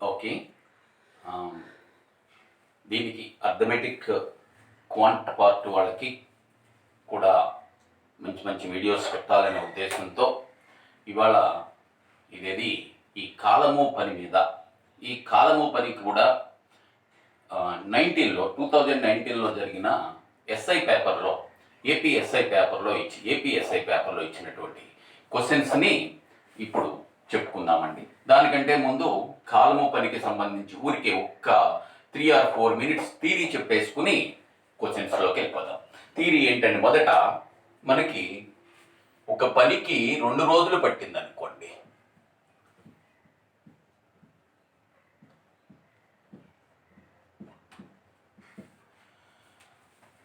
Okay. దీనికి arithmetic quant part వాళ్ళకి కూడా మంచి మంచి వీడియోస్ పెట్టాలనే ఉద్దేశంతో ఇవాళ ఇదేది ఈ కాలము పని మీద, ఈ కాలము పని కూడా 2019లో జరిగిన ఎస్ఐ పేపర్లో, ఏపీ ఎస్ఐ పేపర్లో ఇచ్చినటువంటి క్వశ్చన్స్ని ఇప్పుడు చెప్పుకుందామండి. దానికంటే ముందు కాలము పనికి సంబంధించి ఊరికే ఒక్క 3 or 4 minutes థీరీ చెప్పేసుకుని క్వశ్చన్స్లోకి వెళ్ళిపోదాం. థీరీ ఏంటంటే, మొదట మనకి ఒక పనికి 2 రోజులు పట్టింది అనుకోండి.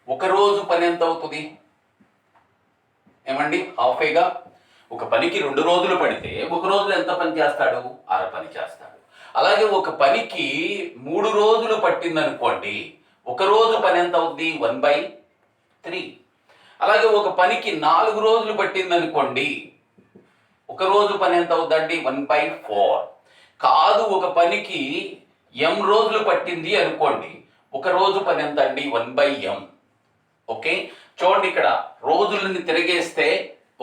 ఒక రోజు పని ఎంత అవుతుంది ఏమండి? హాఫేగా. ఒక పనికి 2 రోజులు పడితే ఒక రోజులో ఎంత పని చేస్తాడు? అర పని చేస్తాడు. అలాగే ఒక పనికి 3 రోజులు పట్టింది అనుకోండి, ఒక రోజు పని ఎంత అవుద్ది? 1/3. అలాగే ఒక పనికి 4 రోజులు పట్టింది అనుకోండి, ఒక రోజు పని ఎంత అవుద్దండి? 1/4. కాదు, ఒక పనికి m రోజులు పట్టింది అనుకోండి, ఒక రోజు పని ఎంత అండి? 1/m. ఓకే, చూడండి, ఇక్కడ రోజులను తిరిగేస్తే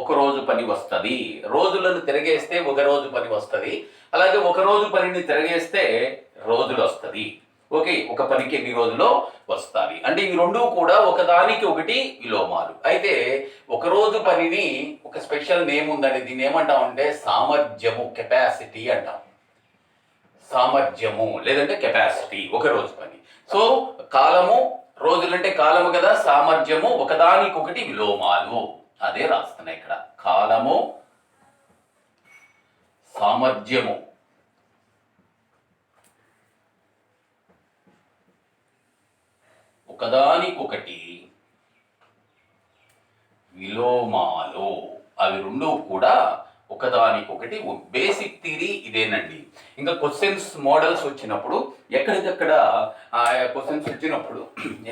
ఒక రోజు పని వస్తుంది, రోజులను తిరిగేస్తే ఒక రోజు పని వస్తుంది, అలాగే ఒక రోజు పనిని తిరిగేస్తే రోజులు వస్తుంది. ఓకే, ఒక పనికి ఎన్ని రోజులు వస్తాయి అంటే ఇవి రెండు కూడా ఒకదానికి ఒకటి విలోమాలు. అయితే ఒక రోజు పనిని ఒక స్పెషల్ నేమ్ ఉందండి. దీన్ని ఏమంటామంటే సామర్థ్యము, కెపాసిటీ అంటాం. సామర్థ్యము లేదంటే కెపాసిటీ, ఒక రోజు పని. సో కాలము, రోజులంటే కాలము కదా, సామర్థ్యము ఒకదానికొకటి విలోమాలు. అదే రాస్తున్నా ఇక్కడ, కాలము సామర్థ్యము ఒకదానికొకటి విలోమాలు. అవి రెండు కూడా ఒకదానికొకటి. బేసిక్ థియరీ ఇదేనండి. ఇంకా క్వశ్చన్స్ మోడల్స్ వచ్చినప్పుడు ఎక్కడికక్కడ క్వశ్చన్స్ వచ్చినప్పుడు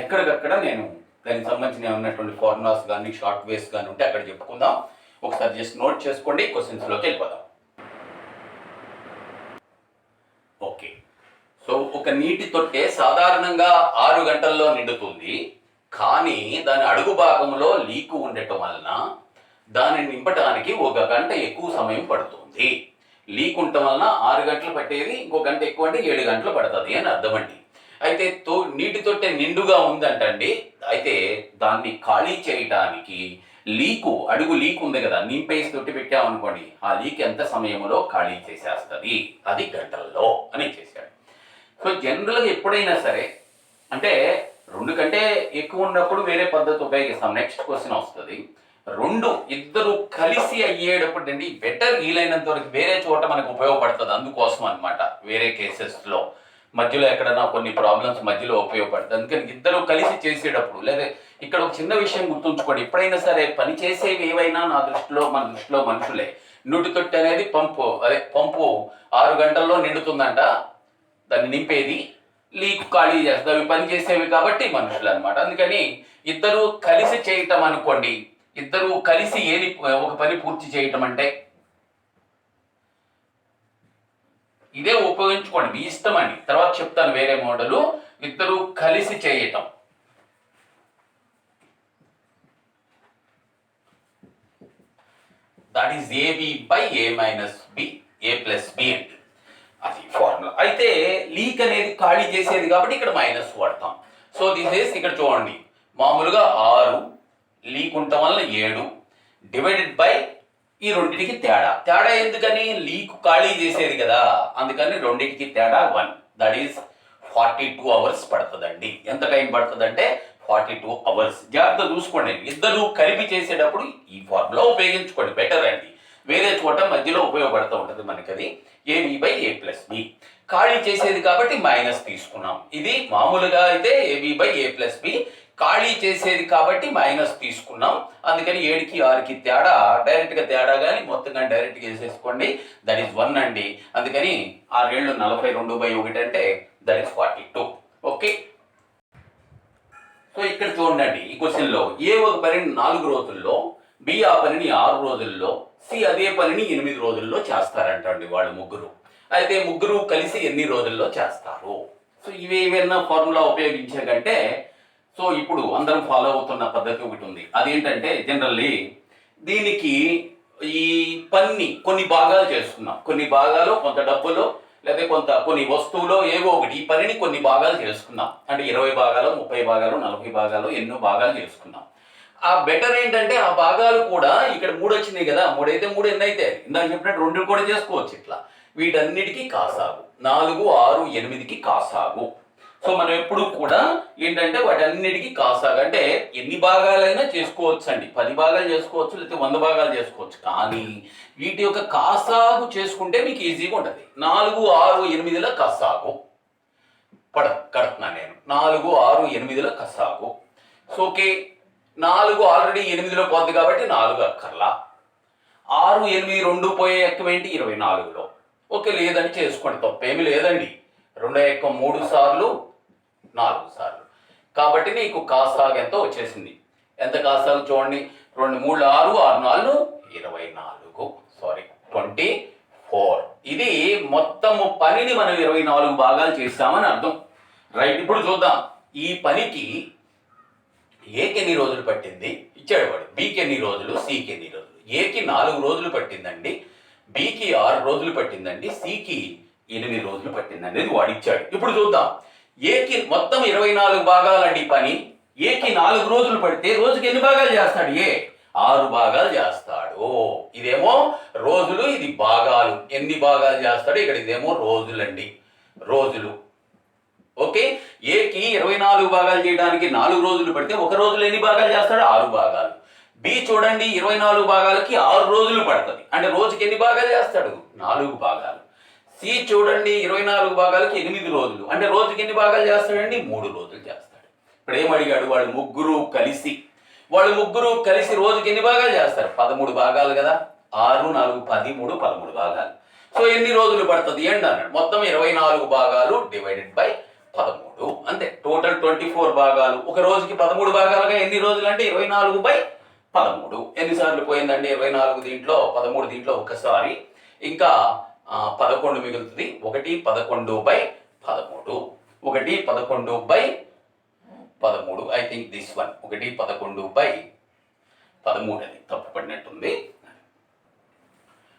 ఎక్కడికక్కడ నేను దానికి సంబంధించిన ఉన్నటువంటి ఫార్ములాస్ కానీ షార్ట్ వేస్ కానీ ఉంటే అక్కడ చెప్పుకుందాం. ఒకసారి జస్ట్ నోట్ చేసుకోండి, క్వశ్చన్స్లోకి వెళ్ళిపోదాం. ఓకే, సో ఒక నీటి తొట్టె సాధారణంగా 6 గంటల్లో నిండుతుంది. కానీ దాని అడుగు భాగంలో లీకు ఉండటం వలన దానిని నింపటానికి 1 గంట ఎక్కువ సమయం పడుతుంది. లీక్ ఉండటం వలన 6 గంటలు పట్టేది, ఇంకో గంట ఎక్కువ అంటే 7 గంటలు పడుతుంది అని అర్థమండి. అయితే నీటి తొట్టె నిండుగా ఉందంటండి. అయితే దాన్ని ఖాళీ చేయడానికి అడుగు లీక్ ఉంది కదా, నింపేసి తొట్టి పెట్టామనుకోండి, ఆ లీక్ ఎంత సమయంలో ఖాళీ చేసేస్తుంది? అది గంటల్లో అని చేశాడు. సో జనరల్గా ఎప్పుడైనా సరే అంటే 2 కంటే ఎక్కువ ఉన్నప్పుడు వేరే పద్ధతి ఉపయోగిస్తాం. నెక్స్ట్ క్వశ్చన్ వస్తుంది. ఇద్దరు కలిసి అయ్యేటప్పుడు అండి బెటర్, వీలైనంత వరకు వేరే చోట మనకు ఉపయోగపడుతుంది. అందుకోసం అనమాట, వేరే కేసెస్లో మధ్యలో ఎక్కడైనా కొన్ని ప్రాబ్లమ్స్ మధ్యలో ఉపయోగపడుతుంది. అందుకని ఇద్దరు కలిసి చేసేటప్పుడు, లేదా ఇక్కడ ఒక చిన్న విషయం గుర్తుంచుకోండి. ఎప్పుడైనా సరే పని చేసేవి ఏవైనా మన దృష్టిలో మనుషులే. నీటి తొట్టి అనేది పంపు 6 గంటల్లో నిండుతుందంట, దాన్ని నింపేది, లీక్ ఖాళీ చేస్తుంది, అవి పని చేసేవి కాబట్టి మనుషులు అనమాట. అందుకని ఇద్దరు కలిసి చేయటం అనుకోండి, ఇద్దరు కలిసి ఒక పని పూర్తి చేయటం అంటే ఇదే ఉపయోగించుకోండి, మీ ఇష్టం అని. తర్వాత చెప్తాను వేరే మోడలు. ఇద్దరు కలిసి చేయటం, దట్ ఈస్ AB/A-B, A+B అంటే అది ఫార్ములా. అయితే లీక్ అనేది ఖాళీ చేసేది కాబట్టి ఇక్కడ మైనస్ వాడతాం. సో దిస్ ఈస్, ఇక్కడ చూడండి, మామూలుగా 6, లీక్ ఉండటం వల్ల 7 డివైడెడ్ బై ఈ రెండింటికి తేడా ఎందుకని? లీక్ ఖాళీ చేసేది కదా, అందుకని రెండింటికి తేడా 1. దట్ ఈస్ 42 hours పడుతుందండి. ఎంత టైం పడుతుందంటే 42 hours. జాగ్రత్త చూసుకోండి, ఇద్దరు కలిపి చేసేటప్పుడు ఈ ఫార్ములా ఉపయోగించుకోండి, బెటర్ అండి. వేరే చోట మధ్యలో ఉపయోగపడుతూ ఉంటుంది మనకి. అది AB/A+B. ఖాళీ చేసేది కాబట్టి మైనస్ తీసుకున్నాం. ఇది మామూలుగా అయితే AB/A+B, ఖాళీ చేసేది కాబట్టి మైనస్ తీసుకున్నాం. అందుకని 7కి 6కి తేడా, డైరెక్ట్గా తేడా కానీ మొత్తం కానీ డైరెక్ట్గా వేసేసుకోండి. దట్ ఈస్ 1 అండి. అందుకని 6 42/1 అంటే దట్ ఈస్ 42. ఓకే, సో ఇక్కడ చూడండి, ఈ క్వశ్చన్లో ఏ ఒక పనిని 4 రోజుల్లో, బి ఆ పనిని 6 రోజుల్లో, సి అదే పనిని 8 రోజుల్లో చేస్తారంటండి వాళ్ళు ముగ్గురు. అయితే ముగ్గురు కలిసి ఎన్ని రోజుల్లో చేస్తారు. సో ఇవేవైనా ఫార్ములా ఉపయోగించే కంటే సో ఇప్పుడు అందరం ఫాలో అవుతున్న పద్ధతి ఒకటి ఉంది. అదేంటంటే జనరల్లీ దీనికి ఈ పని కొన్ని భాగాలు చేసుకున్నాం. కొన్ని భాగాలు కొంత డబ్బులో లేదా కొన్ని వస్తువులో ఏవో ఒకటి ఈ పనిని కొన్ని భాగాలు చేసుకున్నాం. అంటే 20 భాగాలు, 30 భాగాలు, 40 భాగాలు ఎన్నో భాగాలు చేసుకున్నాం. ఆ బెటర్ ఏంటంటే ఆ భాగాలు కూడా ఇక్కడ 3 వచ్చినాయి కదా, 3 అయితే 3 ఎన్ని అయితే ఇందాక చెప్పినట్టు 2 కూడా చేసుకోవచ్చు. ఇట్లా వీటన్నిటికీ కాసాగు 4, 6, 8కి కాసాగు. సో మనం ఎప్పుడు కూడా ఏంటంటే వాటన్నిటికీ కాసాగు అంటే ఎన్ని భాగాలైనా చేసుకోవచ్చు అండి. 10 భాగాలు చేసుకోవచ్చు, లేకపోతే 100 భాగాలు చేసుకోవచ్చు. కానీ వీటి యొక్క కాసాగు చేసుకుంటే మీకు ఈజీగా ఉంటుంది. 4, 6, 8ల కాసాగు కడుతున్నా నేను. 4, 6, 8ల కాసాగు. సో ఓకే, 4 ఆల్రెడీ 8లో పోద్ది కాబట్టి 4 అక్కర్లా. 6, 8, 2 పోయే ఎక్కం ఏంటి 24లో. ఓకే, లేదని చేసుకోండి, తప్పేమీ లేదండి. 2 ఎక్కం 3 సార్లు 4 సార్లు కాబట్టి నీకు కాసాగు ఎంతో వచ్చేసింది. ఎంత కాసాగు చూడండి, 2, 3, 6, 6, 4, 24. సారీ 24. ఇది మొత్తము పనిని మనం 24 భాగాలు చేస్తామని అర్థం. రైట్, ఇప్పుడు చూద్దాం ఈ పనికి ఏకి ఎన్ని రోజులు పట్టింది ఇచ్చాడు వాడు. బికి ఎన్ని రోజులు, సికి ఎన్ని రోజులు. ఏకి 4 రోజులు పట్టిందండి, బికి 6 రోజులు పట్టిందండి, సికి 8 రోజులు పట్టిందండి. ఇది వాడు ఇచ్చాడు. ఇప్పుడు చూద్దాం. ఏకి మొత్తం 24 భాగాలండి పని. ఏకి 4 రోజులు పడితే రోజుకి ఎన్ని భాగాలు చేస్తాడు? 6 భాగాలు చేస్తాడు. ఇదేమో రోజులు, ఇది భాగాలు. ఎన్ని భాగాలు చేస్తాడు ఇక్కడ? ఇదేమో రోజులండి, రోజులు. ఓకే, ఏకి 24 భాగాలు చేయడానికి 4 రోజులు పడితే ఒక రోజులో ఎన్ని భాగాలు చేస్తాడు? 6 భాగాలు. బి చూడండి, 24 భాగాలకి 6 రోజులు పడుతుంది, అంటే రోజుకి ఎన్ని భాగాలు చేస్తాడు? 4 భాగాలు. సి చూడండి, 24 భాగాలకి 8 రోజులు, అంటే రోజుకి ఎన్ని భాగాలు చేస్తాడండి? 3 రోజులు చేస్తాడు. ఇప్పుడు ఏమడిగాడు? వాళ్ళు ముగ్గురు కలిసి రోజుకి ఎన్ని భాగాలు చేస్తారు? 13 భాగాలు కదా. 6, 4, 10, 3, 13 భాగాలు. సో ఎన్ని రోజులు పడుతుంది అండి అన్నాడు. మొత్తం 24 భాగాలు డివైడెడ్ బై 13 అంతే. టోటల్ 24 భాగాలు. ఒక రోజుకి 13 భాగాలుగా ఎన్ని రోజులు అంటే 24/13. ఎన్నిసార్లు పోయిందండి 24 దీంట్లో, 13 దీంట్లో ఒకసారి, ఇంకా 11 మిగులుతుంది. 1/11/13. 1/11/13. ఐ థింక్ దిస్ వన్ 1/11/13 అని తప్పు పడినట్టుంది.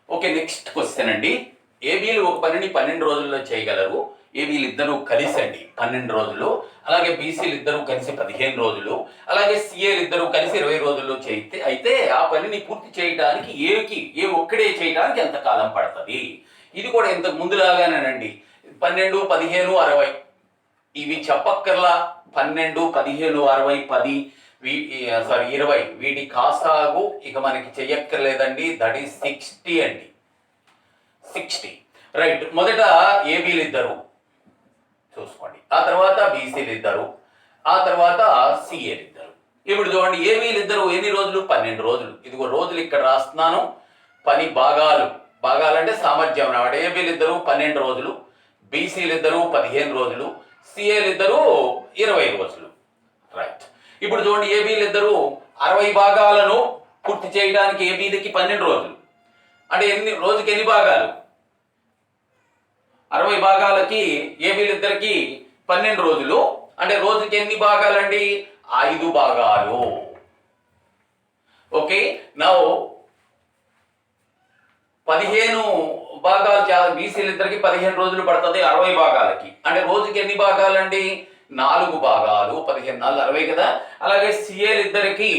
ఓకే, నెక్స్ట్ క్వశ్చన్ అండి. ఏబీలు ఒక పనిని 12 రోజుల్లో చేయగలరు. ఏబీలు ఇద్దరు కలిసి అండి 12 రోజులు, అలాగే బీసీలు ఇద్దరు కలిసి 15 రోజులు, అలాగే సిఏలు ఇద్దరు కలిసి 20 రోజుల్లో అయితే ఆ పనిని పూర్తి చేయడానికి ఏ ఒక్కడే చేయడానికి ఎంత కాలం పడుతుంది? ఇది కూడా ఇంతకు ముందులాగానేనండి. 12, 15, 60 ఇవి చెప్పక్కర్లా. 12, 15, 60, 20 వీటి కాసాగు ఇక మనకి చెయ్యక్కర్లేదండి. దట్ ఈస్ 60 అండి, 60. రైట్, మొదట ఏబీలు ఇద్దరు చూసుకోండి, ఆ తర్వాత బీసీలు ఇద్దరు, ఆ తర్వాత సిఏలు ఇద్దరు. ఇప్పుడు చూడండి, ఏబీలు ఇద్దరు ఎన్ని రోజులు? 12 రోజులు. ఇదిగో రోజులు ఇక్కడ రాస్తున్నాను. పని భాగాలంటే సామర్థ్యం అన్నమాట. ఏబీలు ఇద్దరు 12 రోజులు, బీసీలు ఇద్దరు 15 రోజులు, సిఏలు ఇద్దరు 20 రోజులు. రైట్, ఇప్పుడు చూడండి, ఏబీలు ఇద్దరు 60 భాగాలను పూర్తి చేయడానికి ఏబీలకి 12 రోజులు, అంటే రోజుకి ఎన్ని భాగాలు? 60 భాగాలకి ఏబీలిద్దరికి 12 రోజులు, అంటే రోజుకి ఎన్ని భాగాలండి? 5 భాగాలు. ఓకే, నౌ 15 భాగాలు బీసీలిద్దరికి 15 రోజులు పడుతుంది 60 భాగాలకి, అంటే రోజుకి ఎన్ని భాగాలండి? 4 భాగాలు. 15, 4, 60 కదా. అలాగే సిఏలు ఇద్దరికి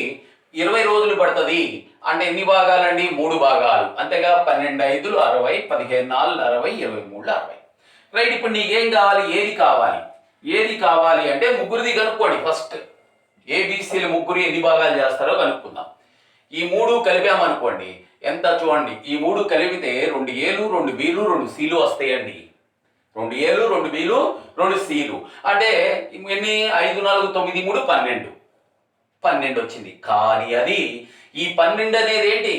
20 రోజులు పడుతుంది, అంటే ఎన్ని భాగాలండి? 3 భాగాలు. అంతేగా, 12, 5, 60, 15, 4, 60, 23, 60. రైట్, ఇప్పుడు నీకేం కావాలి? ఏది కావాలి అంటే ముగ్గురిది కనుక్కోండి. ఫస్ట్ ఏబిసిలు ముగ్గురు ఎన్ని భాగాలు చేస్తారో కనుక్కుందాం. ఈ 3 కలిపామనుకోండి ఎంత చూడండి, ఈ 3 కలిపితే 2 ఏలు 2 బీలు 2 సీలు వస్తాయండి. 2 ఏలు 2 బీలు 2 సీలు, అంటే ఎన్ని? 5, 4, 9, 3, 12 వచ్చింది. కానీ అది ఈ 12 అనేది ఏంటి?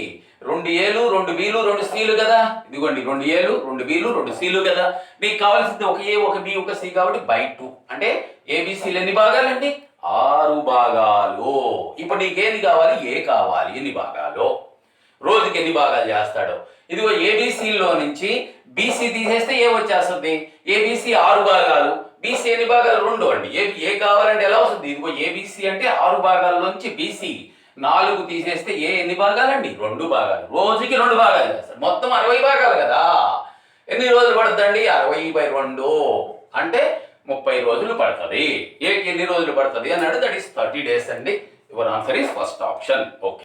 2 ఏలు 2 బీలు 2 సీలు కదా. ఇదిగోండి, 2 ఏలు 2 బీలు 2 సీలు కదా. నీకు కావాల్సింది ఒక ఏ, ఒక బి, ఒక సి కాబట్టి బై 2, అంటే ఏబిసిలు ఎన్ని భాగాలండి? 6 భాగాలు. ఇప్పుడు నీకేది కావాలి? ఏ కావాలి. ఎన్ని భాగాలు? రోజుకి ఎన్ని భాగాలు చేస్తాడో. ఇదిగో ఏబిసిలో నుంచి బీసీ తీసేస్తే ఏ వచ్చేస్తుంది, ఏబీసీ 6 భాగాలు, బీసీ ఎన్ని భాగాలు 2 అండి. ఏ కావాలంటే ఎలా వస్తుంది, ఇదిగో ఏబీసీ అంటే 6 భాగాల్లోంచి బీసీ 4 తీసేస్తే ఏ ఎన్ని భాగాలండి, 2 భాగాలు. రోజుకి 2 భాగాలు చేస్తారు, మొత్తం 60 భాగాలు కదా. ఎన్ని రోజులు పడుతుందండి, 60/2 అంటే 30 రోజులు పడుతుంది. ఏకి ఎన్ని రోజులు పడుతుంది అన్నాడు, దట్ ఈస్ 30 days అండి. Your answer is first option. Okay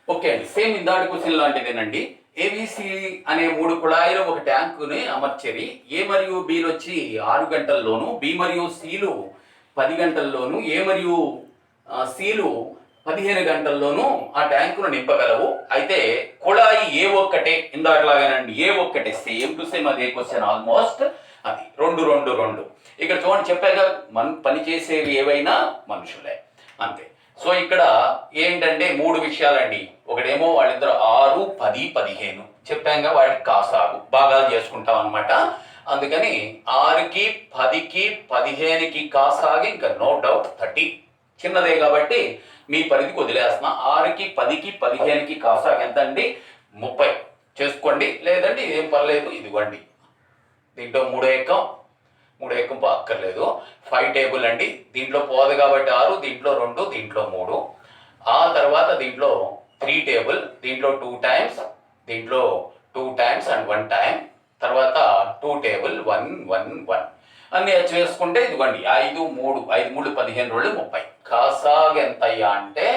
okay అండి, సేమ్ ఇందాటి క్వశ్చన్ లాంటిదేనండి. ఏబిసి అనే 3 కుళాయిలు ఒక ట్యాంకుని అమర్చేవి. ఏ మరియు బిలు వచ్చి 6 గంటల్లోను, బి మరియు సిలు 10 గంటల్లోను, ఏ మరియు సిలు 15 గంటల్లోనూ ఆ ట్యాంకును నింపగలవు. అయితే కుళాయి ఏ ఒక్కటే, ఇందాకలాగానండి, ఏ ఒక్కటే సేమ్ టు సేమ్ అదే క్వశ్చన్ ఆల్మోస్ట్. అది 2 2 2. ఇక్కడ చూడండి చెప్పాక పనిచేసేవి ఏవైనా మనుషులే, అంతే. సో ఇక్కడ ఏంటంటే 3 విషయాలండి. ఒకటేమో వాళ్ళిద్దరు 6, 10, 15 చెప్పాక వాటికి కాసాగు భాగాలు చేసుకుంటాం అనమాట. అందుకని 6కి 10కి 15కి కాసాగి ఇంకా నో డౌట్ 30 చిన్నదే కాబట్టి మీ పరిధికి వదిలేస్తున్నా. 6కి 10కి 15కి కాసాగు ఎంత అండి, 30 చేసుకోండి, లేదండి ఏం పర్లేదు. ఇదిగోండి దీంట్లో 3 ఎక్కం అక్కర్లేదు. 5 టేబుల్ అండి, దీంట్లో పోదు కాబట్టి 6, దీంట్లో 2, దీంట్లో 3. ఆ తర్వాత దీంట్లో 3 టేబుల్, దీంట్లో 2 times, దీంట్లో 2 times అండ్ 1 time, తర్వాత 2 టేబుల్ 1 1 1 అన్ని వేసుకుంటే ఇదిగోండి 5 3 5 3 15 రోజులు 30. కాసాగ్ ఎంతయ్యా అంటే,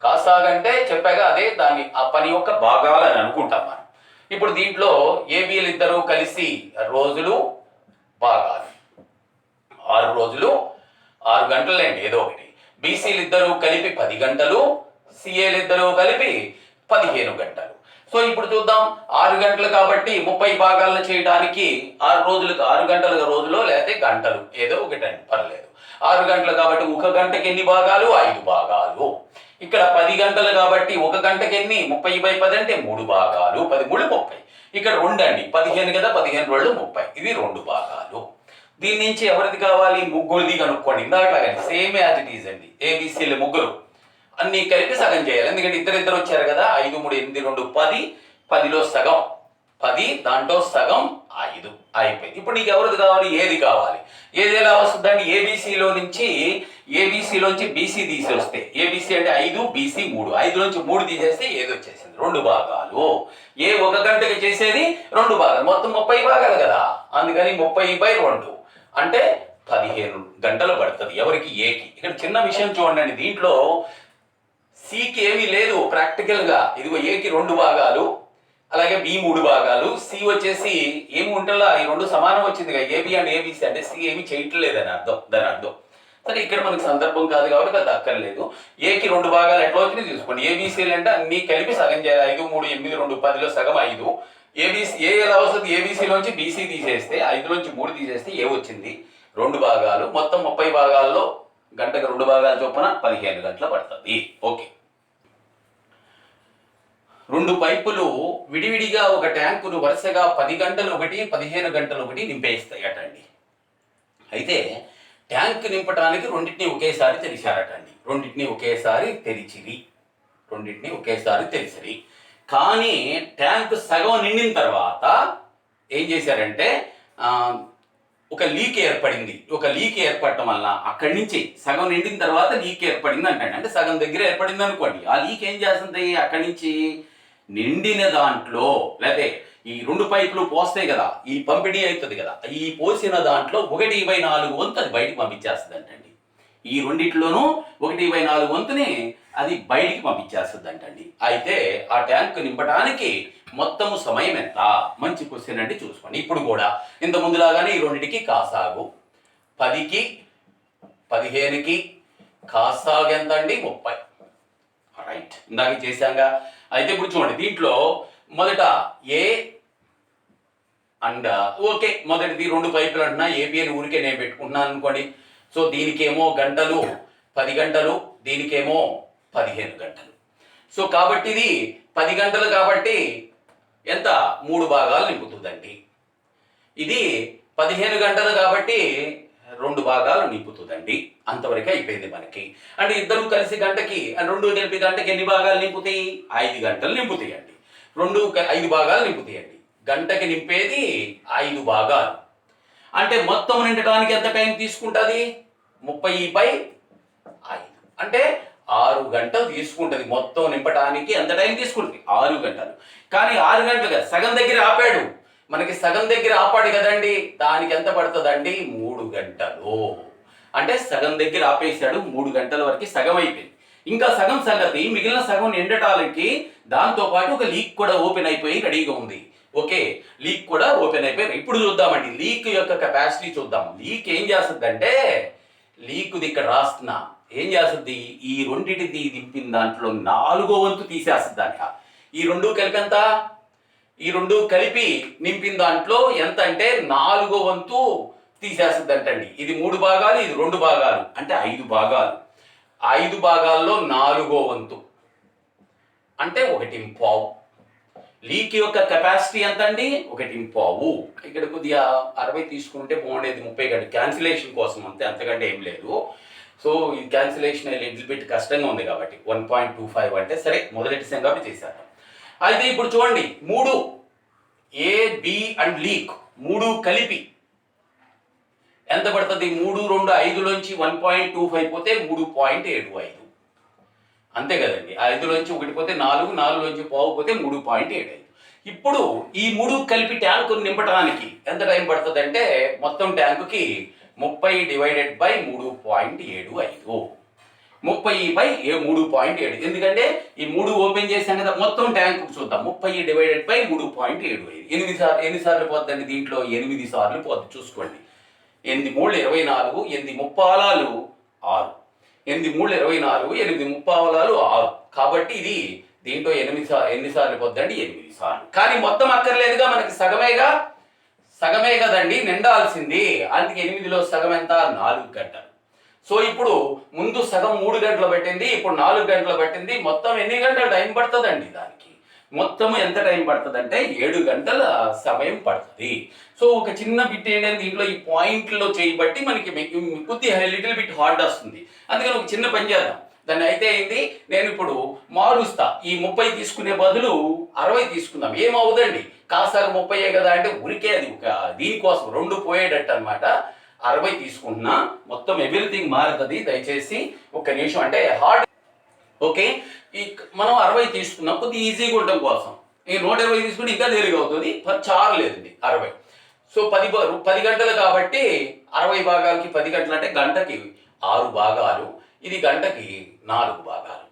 కాసాగంటే చెప్పాగా అదే దాని ఆ పని యొక్క భాగాలు అని అనుకుంటాం మనం. ఇప్పుడు దీంట్లో ఏబీలు ఇద్దరు కలిసి రోజులు భాగాలు 6 రోజులు 6 గంటలండి ఏదో ఒకటి. బీసీలు ఇద్దరు కలిపి 10 గంటలు, సిఏలు ఇద్దరు కలిపి 15 గంటలు. సో ఇప్పుడు చూద్దాం, 6 గంటలు కాబట్టి 30 భాగాలను చేయడానికి 6 రోజులకు 6 గంటల రోజులో లేకపోతే గంటలు ఏదో ఒకటండి పర్లేదు. 6 గంటలు కాబట్టి 1 గంటకి ఎన్ని భాగాలు, 5 భాగాలు. ఇక్కడ 10 గంటలు కాబట్టి 1 గంటకి ఎన్ని, 30/10 అంటే 3 భాగాలు, 10 3 30. ఇక్కడ 2 అండి, 15 కదా, 15 రోజులు 30, ఇది 2 భాగాలు. దీని నుంచి ఎవరిది కావాలి, ముగ్గురిది కనుక్కోండి. ఇందాకలాగండి సేమ్ యాజ్ ఇట్ ఈజ్ అండి. ఏబిసిలు ముగ్గురు అన్ని కలిపి సగం చేయాలి, ఎందుకంటే ఇద్దరు వచ్చారు కదా. 5 3 8 2 10, 10లో సగం 10, దాంట్లో సగం 5 అయిపోయింది. ఇప్పుడు నీకు ఎవరిది కావాలి, ఏది కావాలి. ఏది ఎలా వస్తుందండి, ఏబీసీలోంచి బీసీ తీసేస్తే, ఏబీసీ అంటే 5, బీసీ 3, 5లోంచి 3 తీసేస్తే ఏది వచ్చేసింది, 2 భాగాలు. ఏ 1 గంటకి చేసేది 2 భాగాలు, మొత్తం 30 భాగాలు కదా. అందుకని 30/2 అంటే 15 గంటలు పడుతుంది ఎవరికి, ఏకి. ఇక్కడ చిన్న విషయం చూడండి, దీంట్లో సికి ఏమీ లేదు ప్రాక్టికల్ గా. ఇదిగో ఏకి 2 భాగాలు, అలాగే బి 3 భాగాలు, సి వచ్చేసి ఏమి ఉంటుందా, ఈ 2 సమానం వచ్చింది కదా, ఏబి అండ్ ఏబిసి అంటే సి ఏమి చేయట్లేదని అర్థం, దాని అర్థం. సరే ఇక్కడ మనకు సందర్భం కాదు కాబట్టి అది అక్కర్లేదు. ఏకి 2 భాగాలు ఎట్లా వచ్చింది చూసుకోండి. ఏబిసిలు అంటే అన్ని కలిపి సగం చేయాలి, 5 3 8 2 10లో సగం 5. ఏబిసి ఏ ఎలా వస్తుంది, ఏబిసిలోంచి బీసీ తీసేస్తే, 5లోంచి 3 తీసేస్తే ఏ వచ్చింది, 2 భాగాలు. మొత్తం 30 భాగాల్లో గంటకు 2 భాగాలు చొప్పున 15 గంటలు పడుతుంది. ఓకే, 2 పైపులు విడివిడిగా ఒక ట్యాంకును వరుసగా 10 గంటలు ఒకటి 15 గంటలు ఒకటి నింపేస్తాయి అటండి. అయితే ట్యాంక్ నింపడానికి రెండింటిని ఒకేసారి తెరిచారటండి. రెండింటిని ఒకేసారి తెరిచిరి. కానీ ట్యాంక్ సగం నిండిన తర్వాత ఏం చేశారంటే ఒక లీక్ ఏర్పడింది. ఒక లీక్ ఏర్పడటం వల్ల అక్కడి నుంచి సగం నిండిన తర్వాత లీక్ ఏర్పడింది అంటే సగం దగ్గర ఏర్పడింది అనుకోండి. ఆ లీక్ ఏం చేస్తుంది, అక్కడి నుంచి నిండిన దాంట్లో లేకపోతే ఈ 2 పైపులు పోస్తాయి కదా, ఈ పంపిణీ అవుతుంది కదా, ఈ పోసిన దాంట్లో 1/4 వంతు అది బయటికి పంపించేస్తుంది అంటండి. ఈ రెండిట్లోనూ 1/4 వంతుని అది బయటికి పంపించేస్తుంది అంటండి. అయితే ఆ ట్యాంక్ నింపడానికి మొత్తము సమయం ఎంత, మంచి క్వశ్చన్ అండి, చూసుకోండి. ఇప్పుడు కూడా ఇంత ముందులాగానే ఈ రెండింటికి కాసాగు 10కి 15కి కాసాగు ఎంత అండి, 30. రైట్, ఇందాక చేశాంగా. అయితే ఇప్పుడు చూడండి, దీంట్లో మొదట ఏ అండ్ ఓకే, మొదటిది 2 పైపులు అంటున్నా, ఏబి అని ఊరికే నేను పెట్టుకుంటున్నాను అనుకోండి. సో దీనికేమో గంటలు 10 గంటలు, దీనికేమో 15 గంటలు. సో కాబట్టి ఇది 10 గంటలు కాబట్టి ఎంత, 3 భాగాలు నింపుతుందండి. ఇది 15 గంటలు కాబట్టి 2 భాగాలు నింపుతుందండి. అంతవరకు అయిపోయింది మనకి. అంటే ఇద్దరు కలిసి గంటకి 2 కలిపి గంటకి ఎన్ని భాగాలు నింపుతాయి, 5 గంటలు నింపుతాయండి. 2 5 భాగాలు నింపుతాయండి. గంటకి నింపేది 5 భాగాలు. అంటే మొత్తం నిండటానికి ఎంత టైం తీసుకుంటుంది? 30/5 అంటే 6 గంటలు తీసుకుంటుంది. మొత్తం నింపడానికి ఎంత టైం తీసుకుంటుంది? 6 గంటలు. కానీ 6 గంటలు కదా, సగం దగ్గర ఆపాడు. మనకి సగం దగ్గర ఆపాడు కదండి, దానికి ఎంత పడుతుందండి? 3 గంటలు. అంటే సగం దగ్గర ఆపేశాడు, 3 గంటల వరకు సగం అయిపోయింది. ఇంకా సగం సంగతి, మిగిలిన సగం నిండటానికి దాంతో పాటు ఒక లీక్ కూడా ఓపెన్ అయిపోయి రెడీగా ఉంది. ఓకే, లీక్ కూడా ఓపెన్ అయిపోయి. ఇప్పుడు చూద్దామండి లీక్ యొక్క కెపాసిటీ చూద్దాం. లీక్ ఏం చేస్తుందంటే, లీక్ది ఇక్కడ రాస్తున్నా, ఏం చేస్తుంది? ఈ రెండింటిది దింపిన దాంట్లో 4వ వంతు తీసేస్తుంది దానిక. ఈ రెండు కలిపి ఎంత? ఈ రెండు కలిపి నింపిన దాంట్లో ఎంత అంటే 4వ వంతు తీసేస్తుంది అంటండి. ఇది 3 భాగాలు, ఇది 2 భాగాలు, అంటే 5 భాగాలు. 5 భాగాల్లో 4వ వంతు అంటే 1/4. లీక్ యొక్క కెపాసిటీ ఎంత అండి? 1/4. ఇక్కడ కొద్దిగా 60 తీసుకుంటే బాగుండేది, 30 గంట క్యాన్సిలేషన్ కోసం అంతే, అంతకంటే ఏం లేదు. సో ఈ క్యాన్సిలేషన్ లిటిల్ బిట్ కష్టంగా ఉంది కాబట్టి 1.25 అంటే సరే మొదలెట్టి సంగతి చేశారు. అయితే ఇప్పుడు చూడండి, 3 ఏ బి అండ్ లీక్ 3 కలిపి ఎంత పడుతుంది? 3, 2, 5లోంచి 1.25 పోతే 3.75 అంతే కదండి. 5లోంచి 1 పోతే 4, 4లోంచి పావు పోతే 3.75. ఇప్పుడు ఈ 3 కలిపి ట్యాంకు నింపడానికి ఎంత టైం పడుతుంది అంటే, మొత్తం ట్యాంకుకి 30/3.75. 30/3.7. ఎందుకంటే ఈ 3 ఓపెన్ చేసాం కదా, మొత్తం ట్యాంకు చూద్దాం. 30/3.75. ఎన్నిసార్లు పోద్దండి దీంట్లో? 8 సార్లు పోద్ది. చూసుకోండి, 8 3 24, 8 ముప్పావలాలు 6, 8 3 24, 8 ముప్పావలాలు 6. కాబట్టి ఇది దీంట్లో ఎన్నిసార్లు పోద్దండి? 8 సార్లు. కానీ మొత్తం అక్కర్లేదుగా, మనకి సగమే కదండి నిండాల్సింది. అందుకే 8లో సగం ఎంత? 4 గంటలు. సో ఇప్పుడు ముందు సగం 3 గంటలు పట్టింది, ఇప్పుడు 4 గంటలు పట్టింది. మొత్తం ఎన్ని గంటలు టైం పడుతుందండి దానికి? మొత్తం ఎంత టైం పడుతుంది అంటే 7 గంటల సమయం పడుతుంది. సో ఒక చిన్న బిట్ ఏంటంటే, దీంట్లో ఈ పాయింట్లో చేయబట్టి మనకి కొద్దిగా లిటిల్ బిట్ హార్డ్ వస్తుంది. అందుకని ఒక చిన్న పని చేద్దాం. దాన్ని అయితే అయింది, నేను ఇప్పుడు మారుస్తా. ఈ 30 తీసుకునే బదులు 60 తీసుకుందాం. ఏమవుదండి, కాసారి 30 కదా అంటే ఉరికే అది ఒక దీనికోసం 2 పోయేటట్టు అనమాట. 60 తీసుకుంటున్నా, మొత్తం ఎవ్రీథింగ్ మారుతుంది. దయచేసి ఒక్క నిమిషం, అంటే హార్డ్. ఓకే, ఈ మనం 60 తీసుకున్నాం కొద్దిగా ఈజీగా ఉండడం కోసం. ఈ 120 తీసుకుంటే ఇంకా తేలిక అవుతుంది, చారు లేదండి 60. సో 10 గంటలు కాబట్టి 60 భాగాలకి 10 గంటలు అంటే గంటకి 6 భాగాలు, ఇది గంటకి 4 భాగాలు.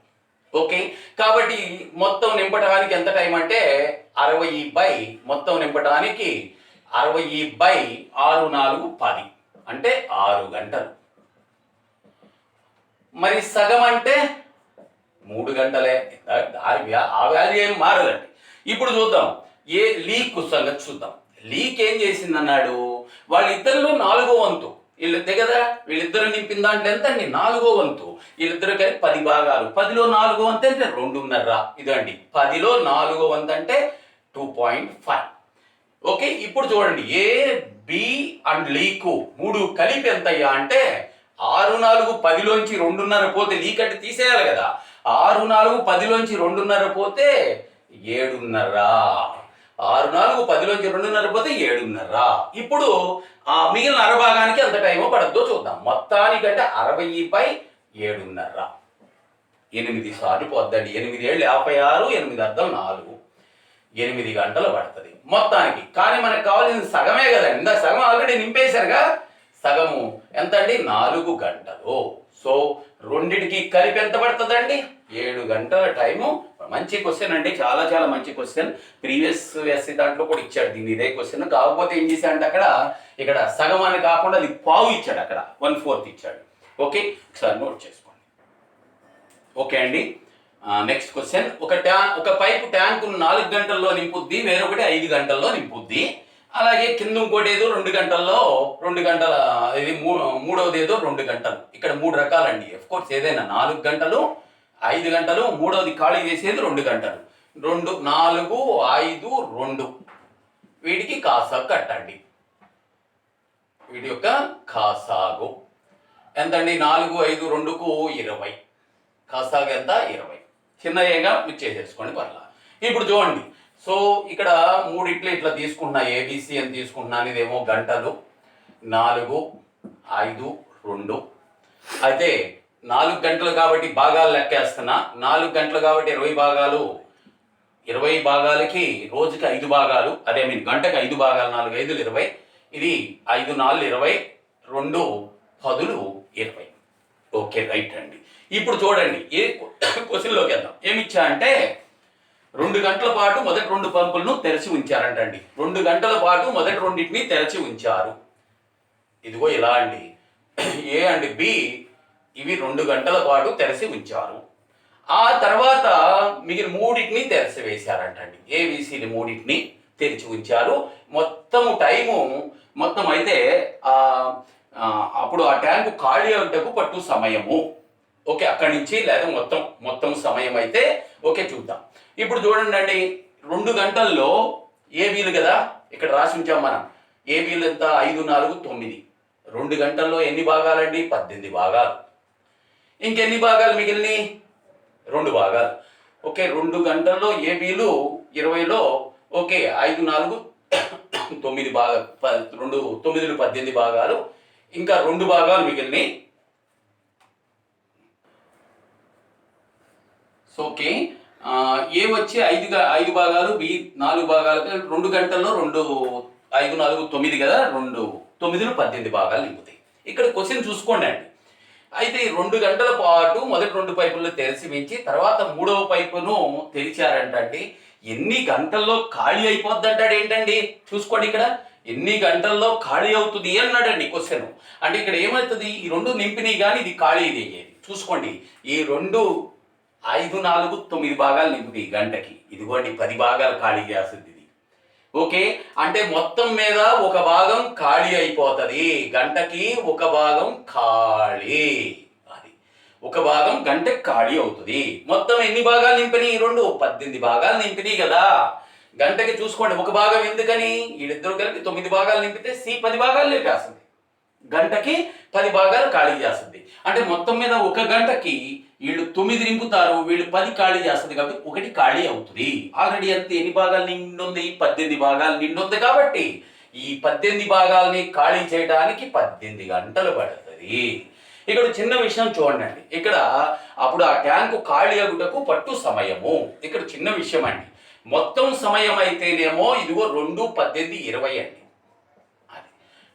ఓకే, కాబట్టి మొత్తం నింపడానికి ఎంత టైం అంటే 60 మొత్తం నింపడానికి 60/6 4 10 అంటే 6 గంటలు. మరి సగం అంటే 3 గంటలే. ఆ వాల్యూ ఏం మారదండి. ఇప్పుడు చూద్దాం ఏ లీక్ సంగతి చూద్దాం. లీక్ ఏం చేసింది అన్నాడు, వాళ్ళిద్దరిలో 4వ వంతు. వీళ్ళిద్దే కదా, వీళ్ళిద్దరు నింపిన దాంట్లో ఎంత అండి? 4వ వంతు. వీళ్ళిద్దరు కలిపి 10 భాగాలు. 10లో 4వ వంతు అంటే 2.5. ఇదండి 10లో 4వ వంతు అంటే 2.5. ఓకే, ఇప్పుడు చూడండి ఏ బి అండ్ లీకు 3 కలిపి ఎంత అయ్యా అంటే 6 4 10లోంచి 2.5 పోతే, లీక్ అంటే తీసేయాలి కదా. 6 4 10లోంచి 2.5 పోతే 7.5. 6 4 10లోంచి 2.5 పోతే 7.5. ఇప్పుడు ఆ మిగిలిన అరభాగానికి ఎంత టైమో పడద్దో చూద్దాం. మొత్తానికంటే 60/7.5 8 సార్లు పోద్దండి. 8 ఏళ్ళు 56, 8 అర్థం 4, 8 గంటలు పడుతుంది మొత్తానికి. కానీ మనకు కావాల్సిన సగమే కదండి, ఇందాక సగం ఆల్రెడీ నింపేశారుగా. సగము ఎంత అండి? 4 గంటలు. సో రెండిటికి కలిపి ఎంత పడుతుందండి? 7 గంటల టైము. మంచి క్వశ్చన్ అండి, చాలా చాలా మంచి క్వశ్చన్. ప్రీవియస్ ఎస్సీ దాంట్లో కూడా ఇచ్చాడు దీన్ని, ఇదే క్వశ్చన్. కాకపోతే ఏం చేశాడంటే ఇక్కడ సగం అని కాకుండా అది పావు ఇచ్చాడు, అక్కడ 1/4 ఇచ్చాడు. ఓకే, ఒకసారి నోట్ చేసుకోండి. ఓకే అండి, నెక్స్ట్ క్వశ్చన్. ఒక పైపు ట్యాంకు 4 గంటల్లో నింపుద్ది, వేరొకటి 5 గంటల్లో నింపుద్ది. అలాగే కింద ఇంకోటి ఏదో 2 గంటల్లో, 2 గంటల, ఇది మూడవది ఏదో 2 గంటలు. ఇక్కడ 3 రకాలండి. ఆఫ్ కోర్స్ ఏదైనా 4 గంటలు, 5 గంటలు, మూడవది ఖాళీ చేసేది 2 గంటలు. 2 4 5 2 వీటికి కాసాగు కట్టండి. వీటి యొక్క కాసాగు ఎంతండి? 4 5 2కు 20. కాసాగు ఎంత? 20. చిన్నయ్యగా మీరు చేసేసుకోండి పర్లా. ఇప్పుడు చూడండి, సో ఇక్కడ మూడిట్లు ఇట్లా తీసుకుంటున్నా, ఏబిసి అని తీసుకుంటున్నాను. ఇదేమో గంటలు 4, 5, 2. అయితే 4 గంటలు కాబట్టి భాగాలు లెక్కేస్తున్నా. 4 గంటలు కాబట్టి 20 భాగాలు, 20 భాగాలకి రోజుకి 5 భాగాలు, అదే మీన్ గంటకి 5 భాగాలు, 4 5 20. ఇది 5 4 20, 2 10 20. ఓకే, రైట్ అండి. ఇప్పుడు చూడండి ఏ క్వశ్చన్లోకి వెళ్దాం. ఏమిచ్చా అంటే 2 గంటల పాటు మొదటి 2 పంపులను తెరిచి ఉంచారంటండి. 2 గంటల పాటు మొదటి రెండింటిని తెరిచి ఉంచారు. ఇదిగో ఇలా అండి, ఏ అండ్ బి ఇవి 2 గంటల పాటు తెరిచి ఉంచారు. ఆ తర్వాత మిగిలిన మూడింటిని తెరిచి వేశారంటండి. ఏబిసిని మూడింటిని తెరిచి ఉంచారు. మొత్తము టైము మొత్తం అయితే అప్పుడు ఆ ట్యాంకు ఖాళీ అవుటకు పట్టు సమయము. ఓకే, అక్కడి నుంచి లేదా మొత్తం సమయం అయితే ఓకే చూద్దాం. ఇప్పుడు చూడండి అండి, 2 గంటల్లో ఏబీలు కదా ఇక్కడ రాసి ఉంచాం మనం. ఏబీలు ఎంత? 5 4 9. 2 గంటల్లో ఎన్ని భాగాలండి? 18 భాగాలు. ఇంకెన్ని భాగాలు మిగిలినవి? 2 భాగాలు. ఓకే, 2 గంటల్లో ఏబీలు 20లో ఓకే 5 4 9 భాగాలు, 2 9 18 భాగాలు. ఇంకా 2 భాగాలు మిగిలినవి. ఓకే, ఏ వచ్చి 5 భాగాలు, బి 4 భాగాలు. 2 గంటల్లో 2 5 4 9 కదా, 2 9 18 భాగాలు నింపుతాయి. ఇక్కడ క్వశ్చన్ చూసుకోండి అండి. అయితే 2 గంటల పాటు మొదటి 2 పైపులను తెరిచి ఉంచి తర్వాత 3వ పైపును తెరిచారంటే ఎన్ని గంటల్లో ఖాళీ అయిపోద్ది అంటాడు. ఏంటండి చూసుకోండి, ఇక్కడ ఎన్ని గంటల్లో ఖాళీ అవుతుంది అన్నాడండి క్వశ్చన్. అంటే ఇక్కడ ఏమవుతుంది, ఈ 2 నింపినాయి కానీ ఇది ఖాళీ అయ్యేది. చూసుకోండి, ఈ 2 5 4 9 భాగాలు నింపుతాయి గంటకి. ఇదిగోండి 10 భాగాలు ఖాళీ చేస్తుంది ఇది. ఓకే, అంటే మొత్తం మీద ఒక భాగం ఖాళీ అయిపోతుంది. గంటకి ఒక భాగం ఖాళీ, అది ఒక భాగం గంటకి ఖాళీ అవుతుంది. మొత్తం ఎన్ని భాగాలు నింపినాయి? 2 18 భాగాలు నింపినాయి కదా. గంటకి చూసుకోండి ఒక భాగం ఎందుకని, వీళ్ళిద్దరు కలిపి 9 భాగాలు నింపితే సి 10 భాగాలు లేపేస్తుంది. గంటకి 10 భాగాలు ఖాళీ చేస్తుంది. అంటే మొత్తం మీద ఒక గంటకి వీళ్ళు 9 నింపుతారు, వీళ్ళు 10 ఖాళీ చేస్తుంది కాబట్టి 1 ఖాళీ అవుతుంది. ఆల్రెడీ అంత ఎన్ని భాగాలు నిండుంది? 18 భాగాలు నిండుంది. కాబట్టి ఈ 18 భాగాల్ని ఖాళీ చేయడానికి 18 గంటలు పడుతుంది. ఇక్కడ చిన్న విషయం చూడండి, ఇక్కడ అప్పుడు ఆ ట్యాంకు ఖాళీ అగుటకు పట్టు సమయము. ఇక్కడ చిన్న విషయం అండి, మొత్తం సమయం అయితేనేమో ఇదిగో 2 18 20 అండి.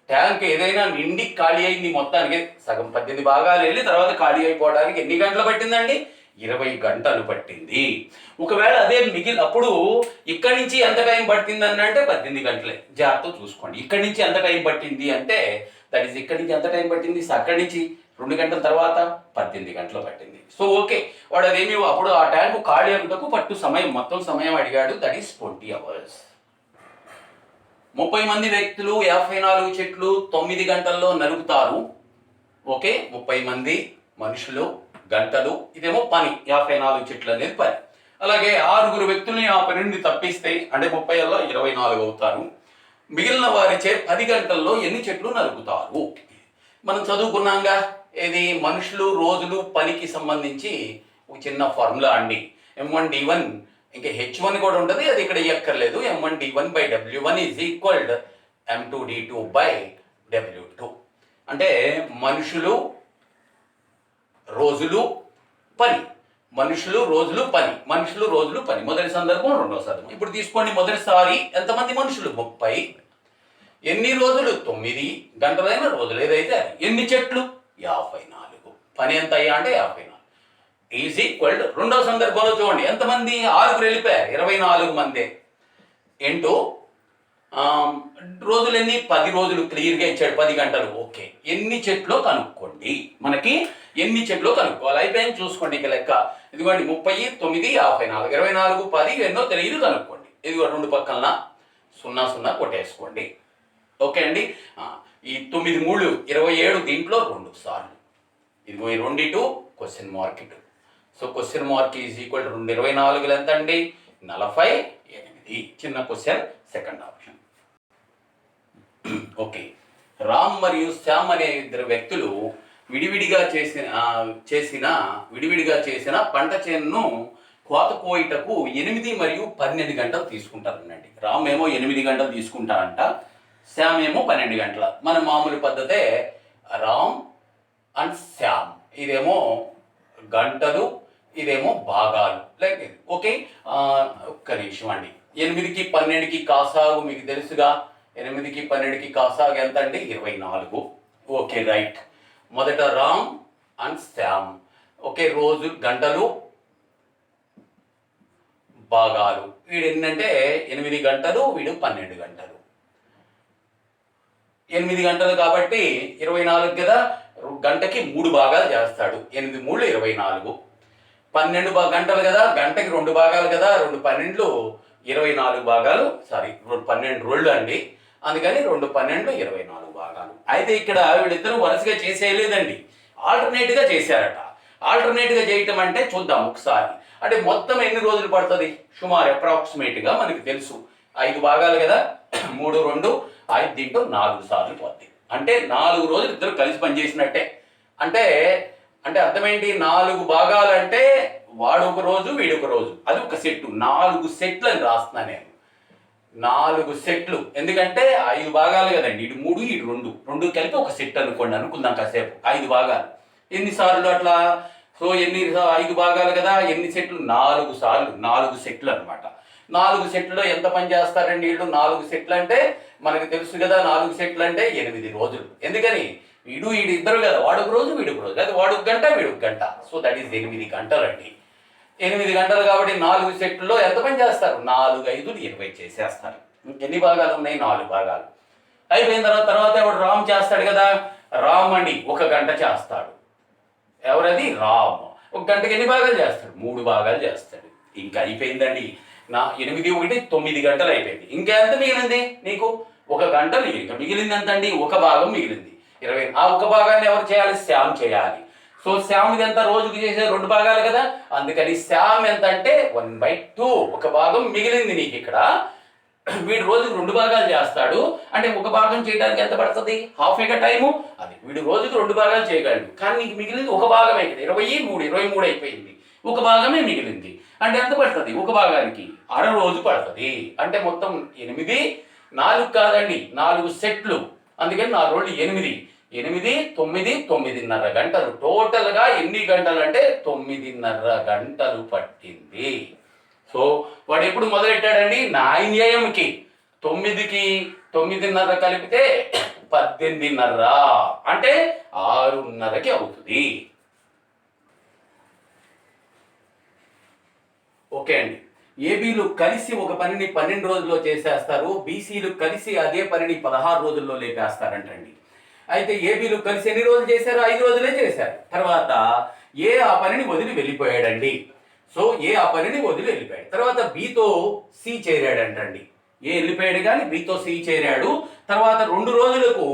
ట్యాంక్ ఏదైనా నిండి ఖాళీ అయింది మొత్తానికి, సగం 18 భాగాలు వెళ్ళి తర్వాత ఖాళీ అయిపోవడానికి ఎన్ని గంటలు పట్టిందండి? 20 గంటలు పట్టింది. ఒకవేళ అదే అప్పుడు ఇక్కడి నుంచి ఎంత టైం పట్టిందని అంటే 18 గంటలే. జాగ్రత్త చూసుకోండి, ఇక్కడి నుంచి ఎంత టైం పట్టింది అంటే దట్ ఈస్ ఇక్కడి నుంచి ఎంత టైం పట్టింది, అక్కడి నుంచి 2 గంటల తర్వాత 18 గంటలు పట్టింది. సో ఓకే, వాడు అదేమి అప్పుడు ఆ ట్యాంకు ఖాళీ అయ్యేందుకు పట్టు సమయం, మొత్తం సమయం అడిగాడు, దట్ ఈస్ 20 hours. 30 మంది వ్యక్తులు 54 చెట్లు 9 గంటల్లో నరుకుతారు. ఓకే, 30 మంది మనుషులు గంటలు, ఇదేమో పని, 54 చెట్లు అనేది పని. అలాగే 6 వ్యక్తుల్ని ఆ పని నుండి తప్పిస్తే అంటే 30 24 అవుతారు. మిగిలిన వారిచే 10 గంటల్లో ఎన్ని చెట్లు నరుకుతారు? మనం చదువుకున్నాంగా, ఇది మనుషులు రోజులు పనికి సంబంధించి ఒక చిన్న ఫార్ములా అండి. M1D1 ఇంకా H1 కూడా ఉంటుంది, అది ఇక్కడ ఎక్కర్లేదు. M1D1/W1 is equalled M2D2/W2. అంటే మనుషులు రోజులు పని, మనుషులు రోజులు పని, మనుషులు రోజులు పని. మొదటి సందర్భం, రెండవ సందర్భం. ఇప్పుడు తీసుకోండి, మొదటిసారి ఎంతమంది మనుషులు? 30. ఎన్ని రోజులు? 9 గంటలైన రోజులు ఏదైతే అది. ఎన్ని చెట్లు? 54. పని ఎంత అయ్యా అంటే 54 ఈజ్ ఈక్వల్. రెండవ సందర్భంలో చూడండి, ఎంతమంది? 6 వెళ్ళిపోయారు, 24 మందే. ఏంటో రోజులు ఎన్ని? 10 రోజులు క్లియర్గా ఇచ్చాడు, 10 గంటలు. ఓకే, ఎన్ని చెట్లు కనుక్కోండి, మనకి ఎన్ని చెట్లు కనుక్కోవాలి. అయిపోయింది, చూసుకోండి ఇక లెక్క. ఇదిగోండి 30 9 54, 24 10 ఎన్నో తెలియదు కనుక్కోండి. ఇదిగో 2 పక్కన 0 0 కొట్టేసుకోండి. ఓకే అండి, ఈ 9 3 27, దీంట్లో 2 సార్లు. ఇదిగో ఈ 2 క్వశ్చన్ మార్క్ ఇటు. So question mark is equal 2 24 ఎంత అండి? 48. చిన్న question, second option. Okay, Ram మరియు శ్యామ్ అనే 2 వ్యక్తులు విడివిడిగా చేసిన పంట చేనును కోత కోయిటకు 8 మరియు 12 గంటలు తీసుకుంటారండి. రామ్ ఏమో 8 గంటలు తీసుకుంటారంట, శ్యామ్ ఏమో 12 గంటల. మన మామూలు పద్ధతే రామ్ అండ్ శ్యామ్. ఇదేమో గంటలు, ఇదేమో భాగాలు. లైక్ ఇది ఓకే. ఒక్క నిమిషం అండి. 8కి 12కి కాసాగు మీకు తెలుసుగా. 8కి 12కి కాసాగు ఎంత అండి? 24. Okay right. మొదట రామ్ అండ్ శ్యామ్. ఓకే, రోజు గంటలు భాగాలు. వీడు ఏంటంటే 8 గంటలు, వీడు 12 గంటలు. 8 గంటలు కాబట్టి 24 కదా, గంటకి 3 భాగాలు చేస్తాడు. 8 3 24. 12 గంటలు కదా, గంటకి 2 భాగాలు కదా, 2 12 24 భాగాలు. సారీ, 12 రోళ్ళు అండి, అందుకని 2 12 24 భాగాలు. అయితే ఇక్కడ వీళ్ళిద్దరూ వరుసగా చేసేయలేదండి, ఆల్టర్నేట్గా చేశారట. ఆల్టర్నేట్గా చేయటం అంటే చూద్దాం ఒకసారి. అంటే మొత్తం ఎన్ని రోజులు పడుతుంది సుమారు అప్రాక్సిమేట్గా మనకి తెలుసు. 5 భాగాలు కదా, 3 2 5 దీంట్లో 4 సార్లు పోద్ది. అంటే 4 రోజులు ఇద్దరు కలిసి పనిచేసినట్టే. అంటే అంటే అర్థమేంటి? 4 భాగాలు అంటే వాడు ఒక రోజు, వీడు ఒక రోజు, అది ఒక సెట్. 4 సెట్లు అని రాస్తున్నా నేను. 4 సెట్లు. ఎందుకంటే 5 భాగాలు కదండి, ఇటు 3 ఇటు 2 కలిపి ఒక సెట్ అనుకుందాం కాసేపు. 5 భాగాలు ఎన్నిసార్లు అట్లా? సో 5 భాగాలు కదా, ఎన్ని సెట్లు? 4 సార్లు, 4 సెట్లు అనమాట. 4 సెట్లో ఎంత పని చేస్తారండి వీళ్ళు? 4 సెట్లు అంటే మనకు తెలుసు కదా, 4 సెట్లు అంటే 8 రోజులు. ఎందుకని? వీడు ఇద్దరు కదా, వాడు రోజు, వీడు రోజు, అది వాడు గంట, వీడు గంట. సో దట్ ఈస్ 8 గంటలు అండి. 8 గంటలు కాబట్టి 4 సెట్లలో ఎంత పని చేస్తారు? 4 5 20 చేసేస్తారు. ఎన్ని భాగాలు ఉన్నాయి? 4 భాగాలు. అయిపోయిన తర్వాత ఎవడు? రామ్ చేస్తాడు కదా. రామ్ అండి 1 గంట చేస్తాడు. ఎవరది? రామ్. 1 గంటకి ఎన్ని భాగాలు చేస్తాడు? 3 భాగాలు చేస్తాడు. ఇంకా అయిపోయిందండి. 8 1 9 గంటలు అయిపోయింది. ఇంకా ఎంత మిగిలింది నీకు? 1 గంట మిగిలింది. మిగిలింది ఎంత అండి? 1 భాగం మిగిలింది. 20. ఆ 1 భాగాన్ని ఎవరు చేయాలి? శ్యామ్ చేయాలి. సో శ్యామ్ ఎంత? రోజుకి చేసే 2 భాగాలు కదా, అందుకని శ్యామ్ ఎంత అంటే 1/2. 1 భాగం మిగిలింది నీకు ఇక్కడ. వీడు రోజుకు 2 భాగాలు చేస్తాడు. అంటే 1 భాగం చేయడానికి ఎంత పడుతుంది? హాఫ్ ఏ టైము. అది వీడు రోజుకు 2 భాగాలు చేయగలడు, కానీ నీకు మిగిలింది 1 భాగమే కదా. 23 అయిపోయింది, 1 భాగమే మిగిలింది. అంటే ఎంత పడుతుంది 1 భాగానికి? అర రోజు పడుతుంది. అంటే మొత్తం 8, 4 కాదండి, 4 సెట్లు. అందుకని 4 రోజులు 8, 8 9 9:30 గంటలు. టోటల్గా ఎన్ని గంటలు అంటే 9:30 గంటలు పట్టింది. సో వాడు ఎప్పుడు మొదలెట్టాడండి? 9 AM. 9కి 9:30 కలిపితే 18:30, అంటే 6:30కి అవుతుంది. ఓకే అండి. ఏబీలు కలిసి ఒక పనిని 12 రోజుల్లో చేసేస్తారు, బీసీలు కలిసి అదే పనిని 16 రోజుల్లో లేపేస్తారంటండి. అయితే ఏబీలు కలిసి ఎన్ని రోజులు చేశారు? 5 రోజులే చేశారు. తర్వాత ఏ ఆ పనిని వదిలి వెళ్ళిపోయాడండి. సో ఏ ఆ పనిని వదిలి వెళ్ళిపోయాడు. తర్వాత బీతో సి చేరాడంటండి. ఏ వెళ్ళిపోయాడు కానీ బీతో సి చేరాడు. తర్వాత 2 రోజులకు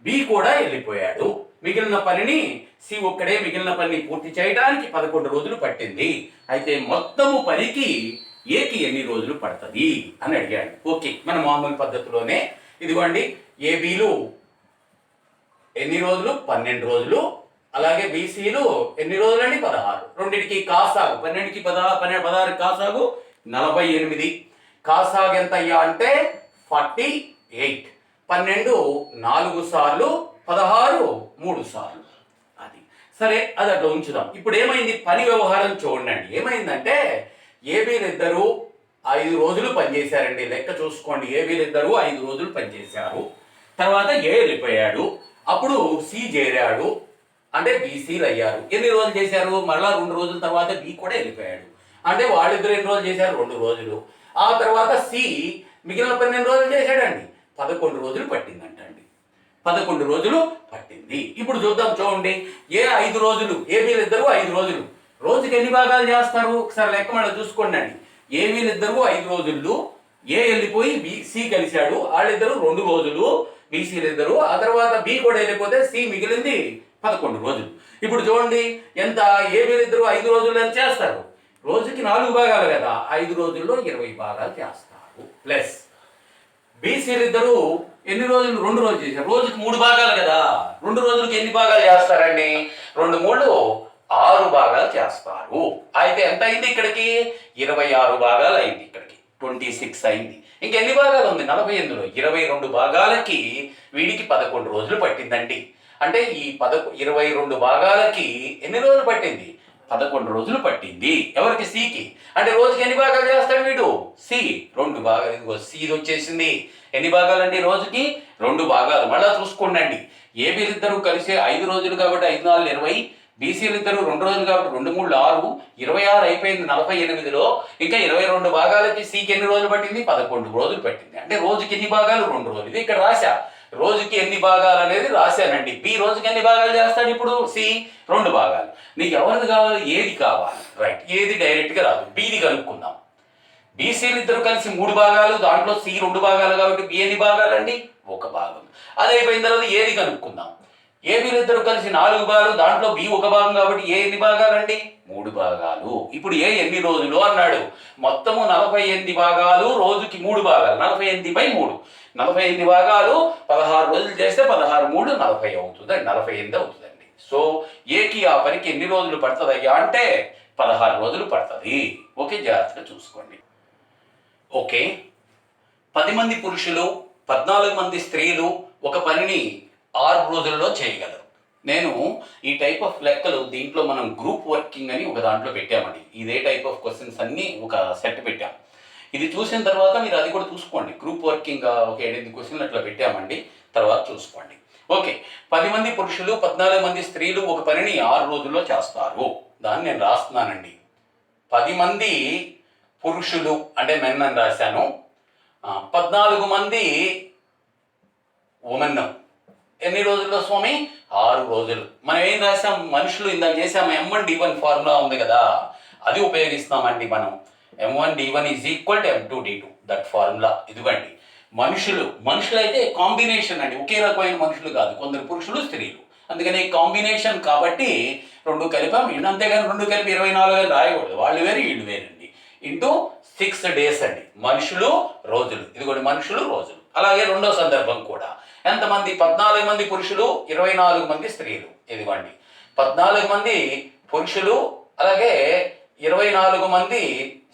బి కూడా వెళ్ళిపోయాడు. మిగిలిన పనిని సి ఒక్కడే మిగిలిన పనిని పూర్తి చేయడానికి 11 రోజులు పట్టింది. అయితే మొత్తము పనికి ఏకి ఎన్ని రోజులు పడుతుంది అని అడిగాడు. ఓకే, మన మామూలు పద్ధతిలోనే ఇదిగోండి, ఏబీలు ఎన్ని రోజులు? 12 రోజులు. అలాగే బీసీలు ఎన్ని రోజులండి? 16. రెండింటికి కాసాగు 12కి 16 కాసాగు 48. కాసాగు ఎంత అయ్యా అంటే 48. 12 4 సార్లు, 16 3 సార్లు. అది సరే, అది అట్లా ఉంచుదాం. ఇప్పుడు ఏమైంది? పని వ్యవహారం చూడండి. ఏమైందంటే ఏబీలు ఇద్దరు 5 రోజులు పనిచేశారండి. లెక్క చూసుకోండి, ఏబీలు ఇద్దరు 5 రోజులు పనిచేశారు. తర్వాత ఏ వెళ్ళిపోయాడు. అప్పుడు సి చేరాడు, అంటే బీసీలు అయ్యారు. ఎన్ని రోజులు చేశారు? మరలా 2 రోజుల తర్వాత బి కూడా వెళ్ళిపోయాడు. అంటే వాళ్ళిద్దరు ఎన్ని రోజులు చేశారు? 2 రోజులు. ఆ తర్వాత సి మిగిలిన 12 రోజులు చేశాడండి. 11 రోజులు పట్టిందంటండి. 11 రోజులు పట్టింది. ఇప్పుడు చూడండి. ఏ 5 రోజులు, ఏబీలిద్దరు 5 రోజులు. రోజుకి ఎన్ని భాగాలు చేస్తారు? ఒకసారి లెక్క మళ్ళీ చూసుకోండి అండి. ఏబీలిద్దరు 5 రోజులు, ఏ వెళ్ళిపోయి బి సి కలిశాడు, వాళ్ళిద్దరు 2 రోజులు, బీసీలు ఇద్దరు. ఆ తర్వాత బి కూడా వెళ్ళిపోతే సి మిగిలింది 11 రోజులు. ఇప్పుడు చూడండి ఎంత? ఏబీలిద్దరు 5 రోజులు ఎంత చేస్తారు? రోజుకి 4 భాగాలు కదా, 5 రోజుల్లో 20 భాగాలు చేస్తారు. ప్లస్ బీసీలు ఇద్దరు ఎన్ని రోజులు? 2 రోజులు చేశారు. రోజుకి 3 భాగాలు కదా, 2 రోజులకి ఎన్ని భాగాలు చేస్తారండి? 2 3 6 భాగాలు చేస్తారు. అయితే ఎంత అయింది ఇక్కడికి? 26 భాగాలు అయింది. ఇక్కడికి 26 అయింది. ఇంకెన్ని భాగాలు ఉంది 48లో? 22 భాగాలకి వీడికి 11 రోజులు పట్టిందండి. అంటే ఈ 22 భాగాలకి ఎన్ని రోజులు పట్టింది? 11 రోజులు పట్టింది. ఎవరికి? సికి. అంటే రోజుకి ఎన్ని భాగాలు చేస్తాడు వీడు? సి 2 భాగాలు. ఇదిగో సి వచ్చేసింది. ఎన్ని భాగాలండి రోజుకి? 2 భాగాలు. మళ్ళా చూసుకోండి. ఏబీలు ఇద్దరు కలిసి 5 రోజులు కాబట్టి 5 4 20, బీసీలు ఇద్దరు 2 రోజులు కాబట్టి 2 3 6, 26 అయిపోయింది 48లో. ఇంకా 22 భాగాలకి సికి ఎన్ని రోజులు పట్టింది? 11 రోజులు పట్టింది. అంటే రోజుకి ఎన్ని భాగాలు? 2 రోజులు. ఇది ఇక్కడ రాశా. రోజుకి ఎన్ని భాగాలు అనేది రాశానండి. బి రోజుకి ఎన్ని భాగాలు చేస్తాడు ఇప్పుడు? సి 2 భాగాలు. నీకు ఎవరిది కావాలి? ఏది కావాలి? రైట్. ఏది డైరెక్ట్గా రాదు, బీది కనుక్కుందాం. బీసీలు ఇద్దరు కలిసి 3 భాగాలు, దాంట్లో సి 2 భాగాలు కాబట్టి బి ఎన్ని భాగాలండి? 1 భాగం. అది అయిపోయిన తర్వాత ఏది కనుక్కుందాం. ఏబీలు ఇద్దరు కలిసి 4 భాగాలు, దాంట్లో బి 1 భాగం కాబట్టి ఏ ఎన్ని భాగాలండి? 3 భాగాలు. ఇప్పుడు ఏ ఎన్ని రోజులు అన్నాడు? మొత్తము 48 భాగాలు, రోజుకి 3 భాగాలు. 48/3. 48 భాగాలు 16 రోజులు చేస్తే 16 3 40 అవుతుంది. 48 అవుతుందండి. సో ఏకి ఆ పనికి ఎన్ని రోజులు పడుతుంది అయ్యా అంటే 16 రోజులు పడుతుంది. ఓకే, జాగ్రత్తగా చూసుకోండి. ఓకే, 10 మంది పురుషులు 14 మంది స్త్రీలు ఒక పనిని 6 రోజుల్లో చేయగలరు. నేను ఈ టైప్ ఆఫ్ లెక్కలు దీంట్లో మనం గ్రూప్ వర్కింగ్ అని ఒక దాంట్లో పెట్టామండి. ఇదే టైప్ ఆఫ్ క్వశ్చన్స్ అన్ని ఒక సెట్ పెట్టాం. ఇది చూసిన తర్వాత మీరు అది కూడా చూసుకోండి. గ్రూప్ వర్కింగ్ ఒక 7 క్వశ్చన్లు అట్లా పెట్టామండి, తర్వాత చూసుకోండి. ఓకే, 10 మంది పురుషులు 14 మంది స్త్రీలు ఒక పనిని 6 రోజుల్లో చేస్తారు. దాన్ని నేను రాస్తున్నానండి. 10 మంది పురుషులు అంటే మెన్ అని రాశాను. 14 మంది ఉమెన్. ఎన్ని రోజుల్లో స్వామి? 6 రోజులు. మనం ఏం రాసాం? మనుషులు ఇందాక చేసాం. M1D1 ఫార్ములా ఉంది కదా, అది ఉపయోగిస్తామండి మనం. M1D1 = M2D2 that formula. ఇదిగోండి, మనుషులు అయితే కాంబినేషన్ అండి, ఒకే రకమైన మనుషులు కాదు, కొందరు పురుషులు స్త్రీలు. అందుకని కాంబినేషన్ కాబట్టి 2 కలిపాం. అంతేగాని 2 కలిపి 24 అని రాయకూడదు. వాళ్ళు వేరు వీళ్ళు వేరండి. ఇంటూ 6 days అండి. మనుషులు రోజులు. ఇదిగోండి, మనుషులు రోజులు. అలాగే రెండో సందర్భం కూడా ఎంతమంది? 14 మంది పురుషులు 24 మంది స్త్రీలు. ఇదిగోండి, 14 మంది పురుషులు అలాగే 24 మంది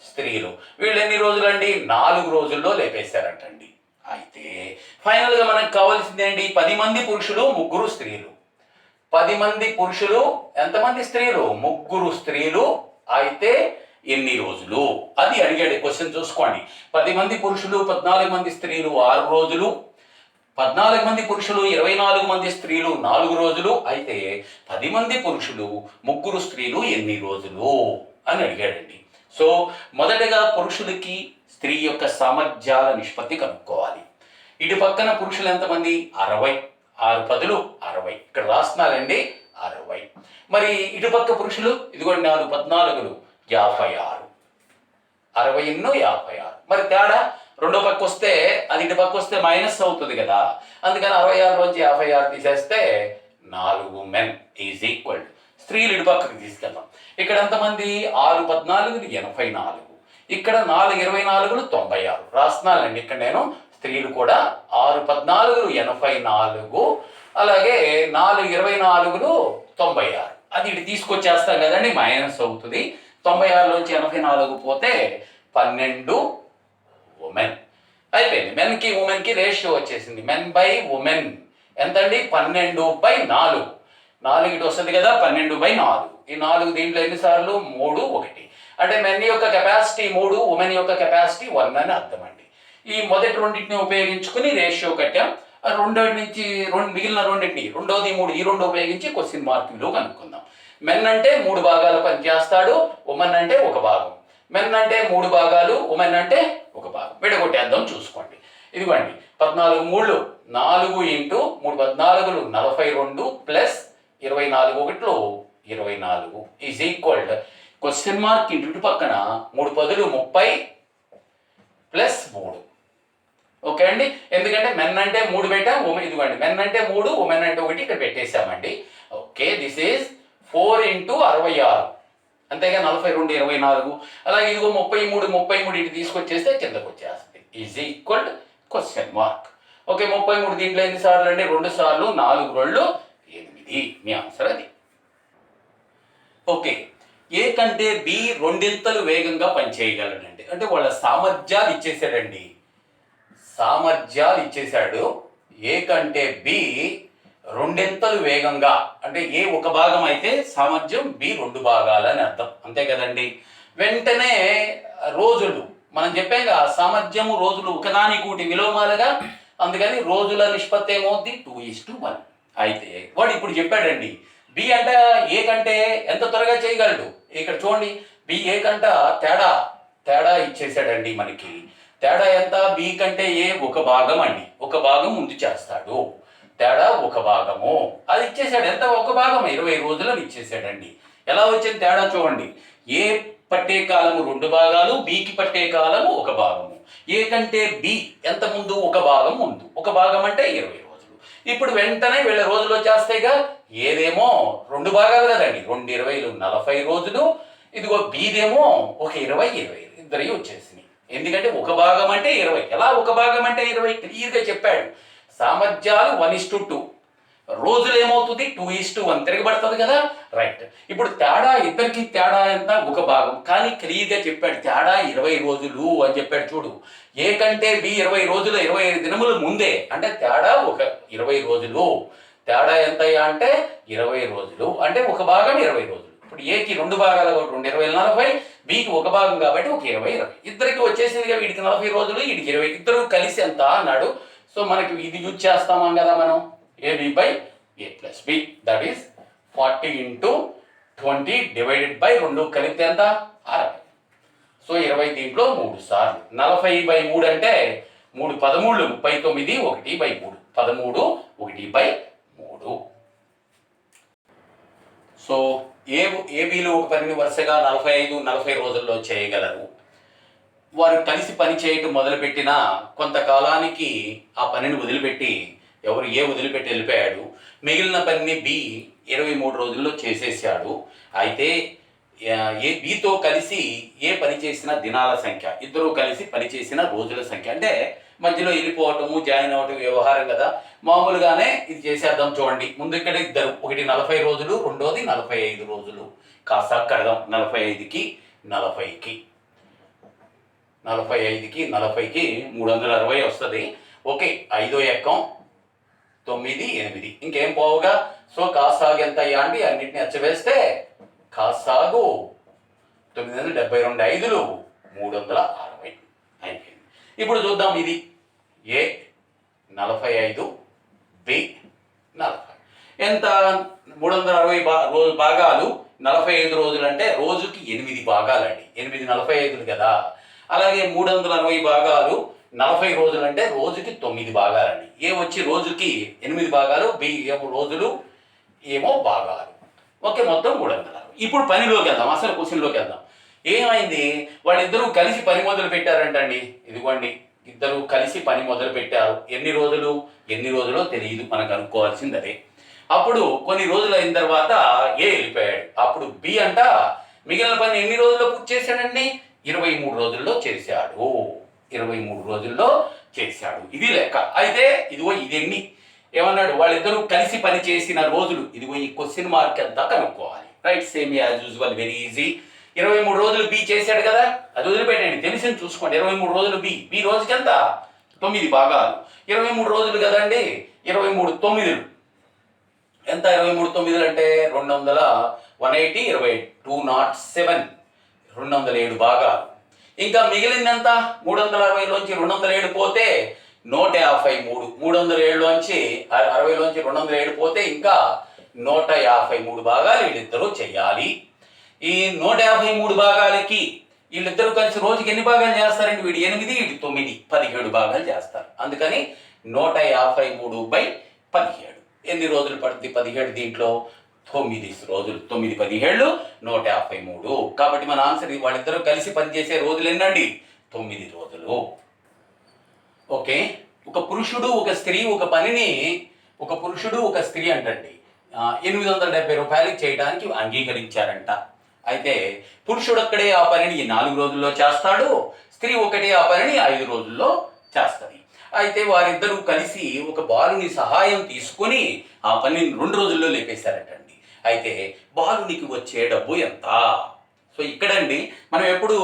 స్త్రీలు. వీళ్ళు ఎన్ని రోజులండి? 4 రోజుల్లో లేపేశారంటండి. అయితే ఫైనల్గా మనకు కావాల్సింది ఏంటి? 10 మంది పురుషులు 3 స్త్రీలు. 10 మంది పురుషులు ఎంతమంది స్త్రీలు? 3 స్త్రీలు. అయితే ఎన్ని రోజులు అది అడిగాడు క్వశ్చన్. చూసుకోండి, 10 మంది పురుషులు 14 మంది స్త్రీలు 6 రోజులు, 14 మంది పురుషులు 24 మంది స్త్రీలు 4 రోజులు. అయితే 10 మంది పురుషులు 3 స్త్రీలు ఎన్ని రోజులు అని అడిగాడండి. సో మొదటగా పురుషులకి స్త్రీ యొక్క సామర్థ్యాల నిష్పత్తి కనుక్కోవాలి. ఇటు పక్కన పురుషులు ఎంతమంది? 60. 6 10 60. ఇక్కడ రాస్తున్నారండి 60. మరి ఇటు పక్క పురుషులు ఇదిగోండి 4 14 56. 60 56. మరి తేడా రెండో పక్క వస్తే అది ఇటు పక్క వస్తే మైనస్ అవుతుంది కదా. అందుకని 66లోంచి 56 తీసేస్తే 4 men = స్త్రీలు ఇటు పక్కకి తీసుకెళ్దాం. ఇక్కడ ఎంతమంది? 6 14 84. ఇక్కడ 4 24 96. రాస్తున్నానండి ఇక్కడ నేను. స్త్రీలు కూడా 6 14 84, అలాగే 4 24 96. అది ఇటు తీసుకొచ్చేస్తాం కదండి, మైనస్ అవుతుంది. 96లోంచి 84 పోతే 12 ఉమెన్. అయిపోయింది. మెన్కి ఉమెన్కి రేషియో వచ్చేసింది. men/women ఎంతండి? 12/4. 4 ఇటు వస్తుంది కదా, 12/4. ఈ 4 దీంట్లో ఎన్నిసార్లు? 3 1. అంటే మెన్ యొక్క కెపాసిటీ 3, ఉమెన్ యొక్క కెపాసిటీ 1 అని అర్థం అండి. ఈ మొదటి రెండింటిని ఉపయోగించుకుని రేషియో కట్టాం. మిగిలిన రెండింటిని, రెండోది 3, ఈ 2 ఉపయోగించి క్వశ్చన్ మార్క్ విలువ కనుక్కుందాం. మెన్ అంటే 3 భాగాల పని చేస్తాడు, ఉమెన్ అంటే 1 భాగం. మెన్ అంటే 3 భాగాలు, ఉమెన్ అంటే 1 భాగం. విడగొట్టేద్దాం, చూసుకోండి. ఇదిగోండి, 14 3 4 × 3 14 42 ప్లస్ 24 1 24 క్వశ్చన్ మార్క్ ఇటు పక్కన 3 10 30 ప్లస్ 3. ఓకే అండి, ఎందుకంటే మెన్ అంటే 3 పెట్టాం, ఉమెన్ ఇదిగోండి మెన్ అంటే 3, ఉమెన్ అంటే 1 ఇక్కడ పెట్టేశామండి. Okay, this is 4 × 66. అంతేగా 42 24. అలాగే ఇదిగో 33 ఇటు తీసుకొచ్చేస్తే కిందకు వచ్చేస్తుంది. Question mark. ఓకే, 33 దీంట్లో ఎన్ని సార్లు అండి? 2 సార్లు, 4 2 8. మీ ఆన్సర్ అది. ఓకే, ఏ కంటే బి రెండింతలు వేగంగా పనిచేయగలడండి. అంటే వాళ్ళ సామర్థ్యాలు ఇచ్చేసాడండి, సామర్థ్యాలు ఇచ్చేశాడు. ఏ కంటే బి రెండింతలు వేగంగా, అంటే ఏ ఒక భాగం అయితే సామర్థ్యం బి రెండు భాగాలని అర్థం, అంతే కదండి. వెంటనే రోజులు మనం చెప్పాక సామర్థ్యము రోజులు ఒకదానికి ఒకటి విలోమాలుగా, అందుకని రోజుల నిష్పత్తి ఏమవుద్ది 2:1. అయితే వాడు ఇప్పుడు చెప్పాడండి బి అంటే ఏ కంటే ఎంత త్వరగా చేయగలడు. ఇక్కడ చూడండి, బి ఏ కంట తేడా తేడా ఇచ్చేసాడండి మనకి. తేడా ఎంత? బి కంటే ఏ ఒక భాగం అండి, ఒక భాగం ముందు చేస్తాడు. తేడా ఒక భాగము అది ఇచ్చేసాడు. ఎంత? ఒక భాగం 20 రోజులను ఇచ్చేసాడండి. ఎలా వచ్చింది తేడా చూడండి. ఏ పట్టే కాలము 2 భాగాలు, బికి పట్టే కాలము ఒక భాగము. ఏ కంటే బి ఎంత ముందు? ఒక భాగం ముందు. ఒక భాగం అంటే 20 రోజులు. ఇప్పుడు వెంటనే వీళ్ళ రోజులు వచ్చేస్తాయిగా. ఏదేమో 2 భాగాలు కదండి, 2 20లు 40 రోజులు. ఇదిగో బీదేమో ఒక 20 ఇద్దరి వచ్చేసినాయి. ఎందుకంటే ఒక భాగం అంటే 20. ఎలా ఒక భాగం అంటే 20? క్లియర్గా చెప్పాడు. సామర్థ్యాలు 1:2, రోజులు ఏమవుతుంది 2:1 తిరగబడుతుంది కదా. రైట్. ఇప్పుడు తేడా ఇద్దరికి తేడా ఎంత? ఒక భాగం. కానీ క్లియర్గా చెప్పాడు తేడా 20 రోజులు అని చెప్పాడు. చూడు, ఏ కంటే బి 20 రోజులు 25 దినముల ముందే, అంటే తేడా ఒక 20 రోజులు. తేడా ఎంత అంటే 20 రోజులు, అంటే ఒక భాగం 20 రోజులు. ఇప్పుడు ఏకి 2 భాగాలు, 2 20 40, బికి ఒక భాగం కాబట్టి ఒక 20 ఇద్దరికి వచ్చేసిందిగా. వీడికి 40 రోజులు, వీడికి 20, ఇద్దరు కలిసి ఎంత అన్నాడు. సో మనకి ఇది యూజ్ చేస్తామం కదా మనం, AB by A plus B, that is 40 × 20 divided by 2 కలిపితే ఎంత? 60. సో 20 దీంట్లో 3 సార్లు. 40/3 అంటే 3 13 39, 1/3 13, 1/3. సో ఏబీలు ఒక పనిని వరుసగా 45 రోజుల్లో చేయగలరు. వారు కలిసి పని చేయటం మొదలుపెట్టిన కొంతకాలానికి ఆ పనిని వదిలిపెట్టి ఎవరు ఏ వదిలిపెట్టి వెళ్ళిపోయాడు. మిగిలిన పనిని బి 23 రోజుల్లో చేసేసాడు. అయితే ఏ బితో కలిసి ఏ పని చేసిన దినాల సంఖ్య, ఇద్దరు కలిసి పని చేసిన రోజుల సంఖ్య, అంటే మధ్యలో వెళ్ళిపోవటము జాయిన్ అవ్వటం వ్యవహారం కదా. మామూలుగానే ఇది చేసేద్దాం. చూడండి, ముందు ఇక్కడ ఇద్దరు, ఒకటి 40 రోజులు, రెండోది 45 రోజులు. కాస్త కడదాం. 45కి 40కి 45కి 40కి 360 వస్తుంది. ఓకే, 5 ఎక్కం 9 8, ఇంకేం పోవుగా. సో కాసాగు ఎంత అయ్యా అండి? అన్నింటినీ అచ్చవేస్తే కాసాగు 972 5లు 360 అయిపోయింది. ఇప్పుడు చూద్దాం. ఇది ఏ 45, బి 40. ఎంత? 360 భాగాలు 45 రోజులు అంటే రోజుకి 8 భాగాలండి. 8 45లు కదా. అలాగే 360 భాగాలు 40 రోజులు అంటే రోజుకి 9 భాగాలండి. ఏ వచ్చి రోజుకి 8 భాగాలు, బి ఏమో రోజులు, ఏమో భాగాలు. ఓకే, మొత్తం 360. ఇప్పుడు పనిలోకి వెళ్దాం, అసలు క్వశ్చన్లోకి వెళ్దాం. ఏమైంది? వాళ్ళిద్దరూ కలిసి పని మొదలు పెట్టారంటండి. ఇదిగోండి, ఇద్దరు కలిసి పని మొదలు పెట్టారు. ఎన్ని రోజులో తెలియదు, మనకు అనుకోవాల్సింది అదే. అప్పుడు కొన్ని రోజులు అయిన తర్వాత ఏ వెళ్ళిపోయాడు. అప్పుడు బి అంట మిగిలిన పని ఎన్ని రోజుల్లో పూర్తి చేశాడండి? 23 రోజుల్లో చేశాడు. 23 రోజుల్లో చేశాడు. ఇది లెక్క. అయితే ఇదిగో ఇది ఎన్ని ఏమన్నాడు? వాళ్ళిద్దరూ కలిసి పని చేసిన రోజులు, ఇదిగో ఈ క్వశ్చన్ మార్క్ అంతా కనుక్కోవాలి. Right, same as usual, very easy. 23 రోజులు బి చేశాడు కదా, అది వదిలిపెట్టండి, తెలిసింది చూసుకోండి. 23 రోజులు బి రోజుకి ఎంత? 9 భాగాలు. 23 రోజులు కదండి, 23 9లు ఎంత? 23 9లు అంటే 180 20 207 207 భాగాలు. ఇంకా మిగిలిందంతా 360లోంచి 207 పోతే 153. 307లోంచి 60లోంచి 207 పోతే ఇంకా 153 భాగాలు వీళ్ళిద్దరూ చెయ్యాలి. ఈ 153 భాగాలకి వీళ్ళిద్దరూ కలిసి రోజుకి ఎన్ని భాగాలు చేస్తారండి? వీడు 8, వీడు 9, 17 భాగాలు చేస్తారు. అందుకని 153/17. ఎన్ని రోజులు పడుతుంది? 17 దీంట్లో 9 రోజులు. 9 17 153. కాబట్టి మన ఆన్సర్ వాళ్ళిద్దరూ కలిసి పనిచేసే రోజులు ఎన్నండి? 9 రోజులు. ఓకే, ఒక పురుషుడు ఒక స్త్రీ ఒక పనిని, ఒక పురుషుడు ఒక స్త్రీ అంటండి 870 రూపాయలకి చేయడానికి అంగీకరించారంట. అయితే పురుషుడు ఒక్కడే ఆ పనిని 4 రోజుల్లో చేస్తాడు, స్త్రీ ఒకటే ఆ పనిని 5 రోజుల్లో చేస్తుంది. అయితే వారిద్దరూ కలిసి ఒక బాలుని సహాయం తీసుకొని ఆ పనిని 2 రోజుల్లో లేపేశారటండి. అయితే బాలునికి వచ్చే డబ్బు ఎంత? సో ఇక్కడండి మనం ఎప్పుడు